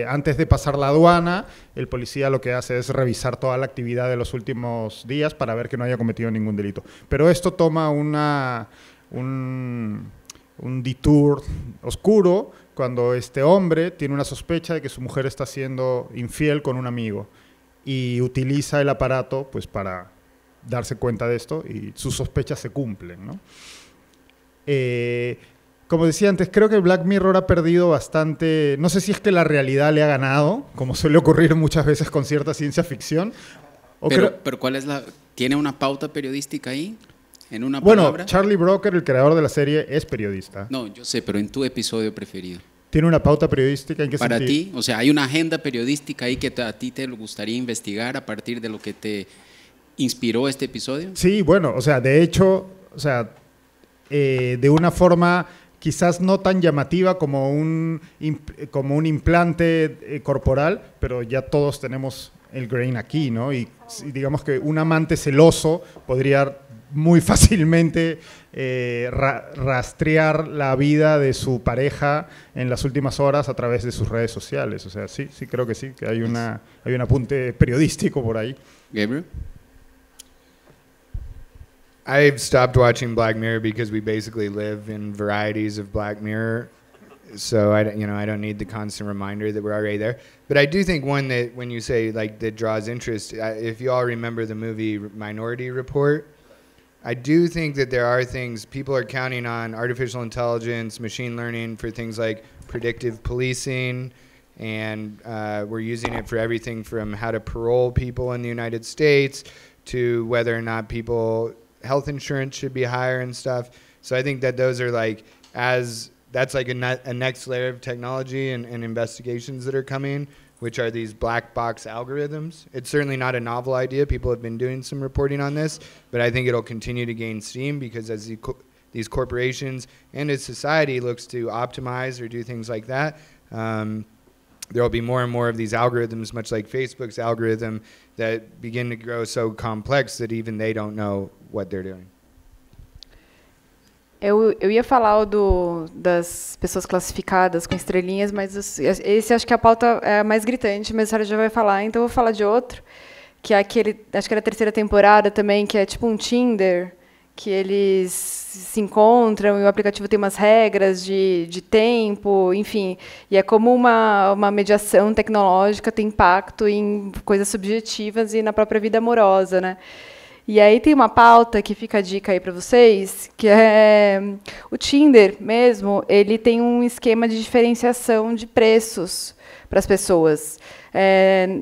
antes de pasar la aduana, el policía lo que hace es revisar toda la actividad de los últimos días para ver que no haya cometido ningún delito. Pero esto toma un detour oscuro cuando este hombre tiene una sospecha de que su mujer está siendo infiel con un amigo y utiliza el aparato pues para darse cuenta de esto y sus sospechas se cumplen, ¿no? Como decía antes, creo que Black Mirror ha perdido bastante, no sé si es que la realidad le ha ganado, como suele ocurrir muchas veces con cierta ciencia ficción. Pero ¿cuál es ¿tiene una pauta periodística ahí? ¿En una bueno, palabra? Charlie Brooker, el creador de la serie, es periodista. No, yo sé, pero en tu episodio preferido. ¿Tiene una pauta periodística? ¿En qué Para sentido? ti, o sea, ¿hay una agenda periodística ahí que a ti te gustaría investigar a partir de lo que te inspiró este episodio? Sí, bueno, o sea, de hecho, de una forma quizás no tan llamativa como un implante corporal, pero ya todos tenemos el Grain aquí, ¿no? Y digamos que un amante celoso podría muy fácilmente rastrear la vida de su pareja en las últimas horas a través de sus redes sociales. O sea, sí creo que sí, que hay un apunte periodístico por ahí. Gabriel? I've stopped watching Black Mirror because we basically live in varieties of Black Mirror. So I don't need the constant reminder that we're already there. But I do think one that when you say like that draws interest, if you all remember the movie Minority Report, I do think that there are things, people are counting on artificial intelligence, machine learning for things like predictive policing, and we're using it for everything from how to parole people in the United States to whether or not health insurance should be higher and stuff. So I think that those are that's like a next layer of technology and investigations that are coming, which are these black box algorithms. It's certainly not a novel idea. People have been doing some reporting on this, but I think it'll continue to gain steam because as these corporations and as society looks to optimize or do things like that, there will be more and more of these algorithms, much like Facebook's algorithm, that begin to grow so complex that even they don't know what they're doing. Eu ia falar das pessoas classificadas com estrelinhas, mas esse acho que a pauta é a mais gritante, mas a senhora já vai falar, então eu vou falar de outro, que é aquele, acho que era a 3ª temporada também, que é tipo um Tinder, que eles se encontram e o aplicativo tem umas regras de tempo, enfim, e é como uma mediação tecnológica tem impacto em coisas subjetivas e na própria vida amorosa, né? E aí tem uma pauta que fica a dica aí para vocês, que é o Tinder mesmo, ele tem um esquema de diferenciação de preços para as pessoas.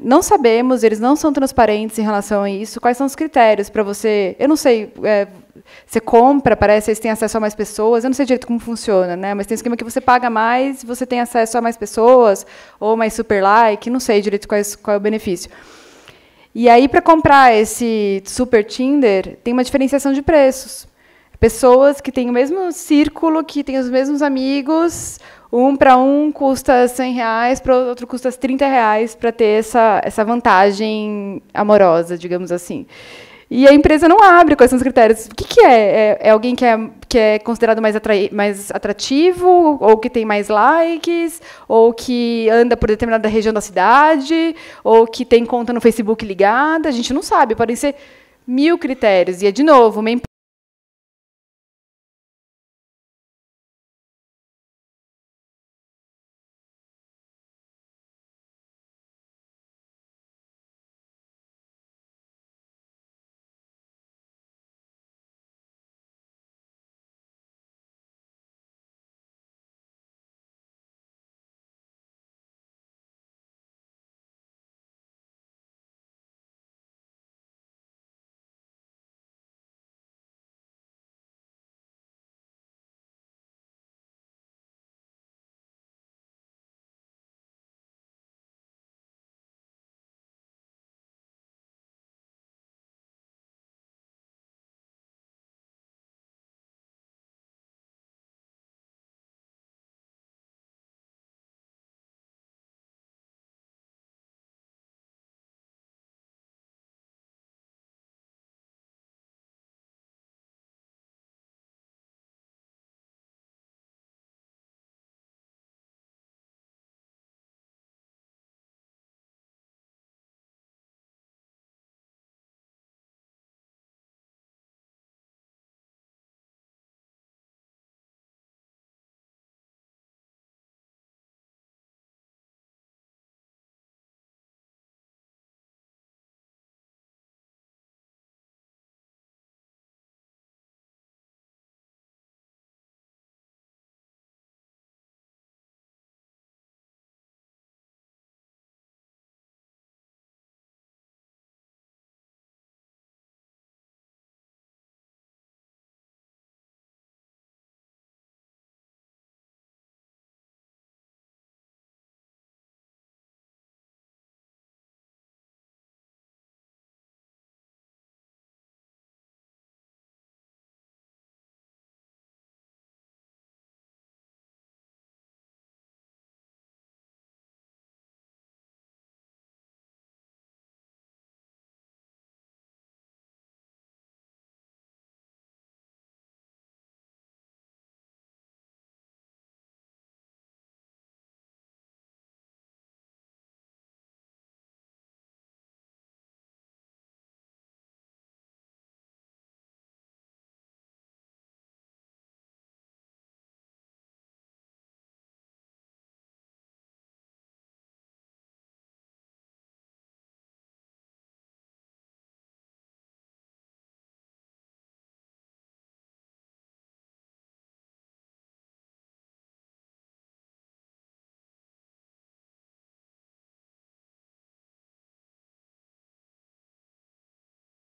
Não sabemos, eles não são transparentes em relação a isso. Quais são os critérios para você... Eu não sei, você compra, parece que vocês têm acesso a mais pessoas, eu não sei direito como funciona, né? Mas tem um esquema que você paga mais, você tem acesso a mais pessoas, ou mais super like, não sei direito qual é o benefício. E aí, para comprar esse super Tinder, tem uma diferenciação de preços. Pessoas que têm o mesmo círculo, que têm os mesmos amigos, para um custa R$100, para o outro custa R$30 para ter essa vantagem amorosa, digamos assim. E a empresa não abre quais são os critérios. O que é? É alguém que é considerado mais atrativo, ou que tem mais likes, ou que anda por determinada região da cidade, ou que tem conta no Facebook ligada? A gente não sabe, podem ser 1000 critérios. E, de novo, uma empresa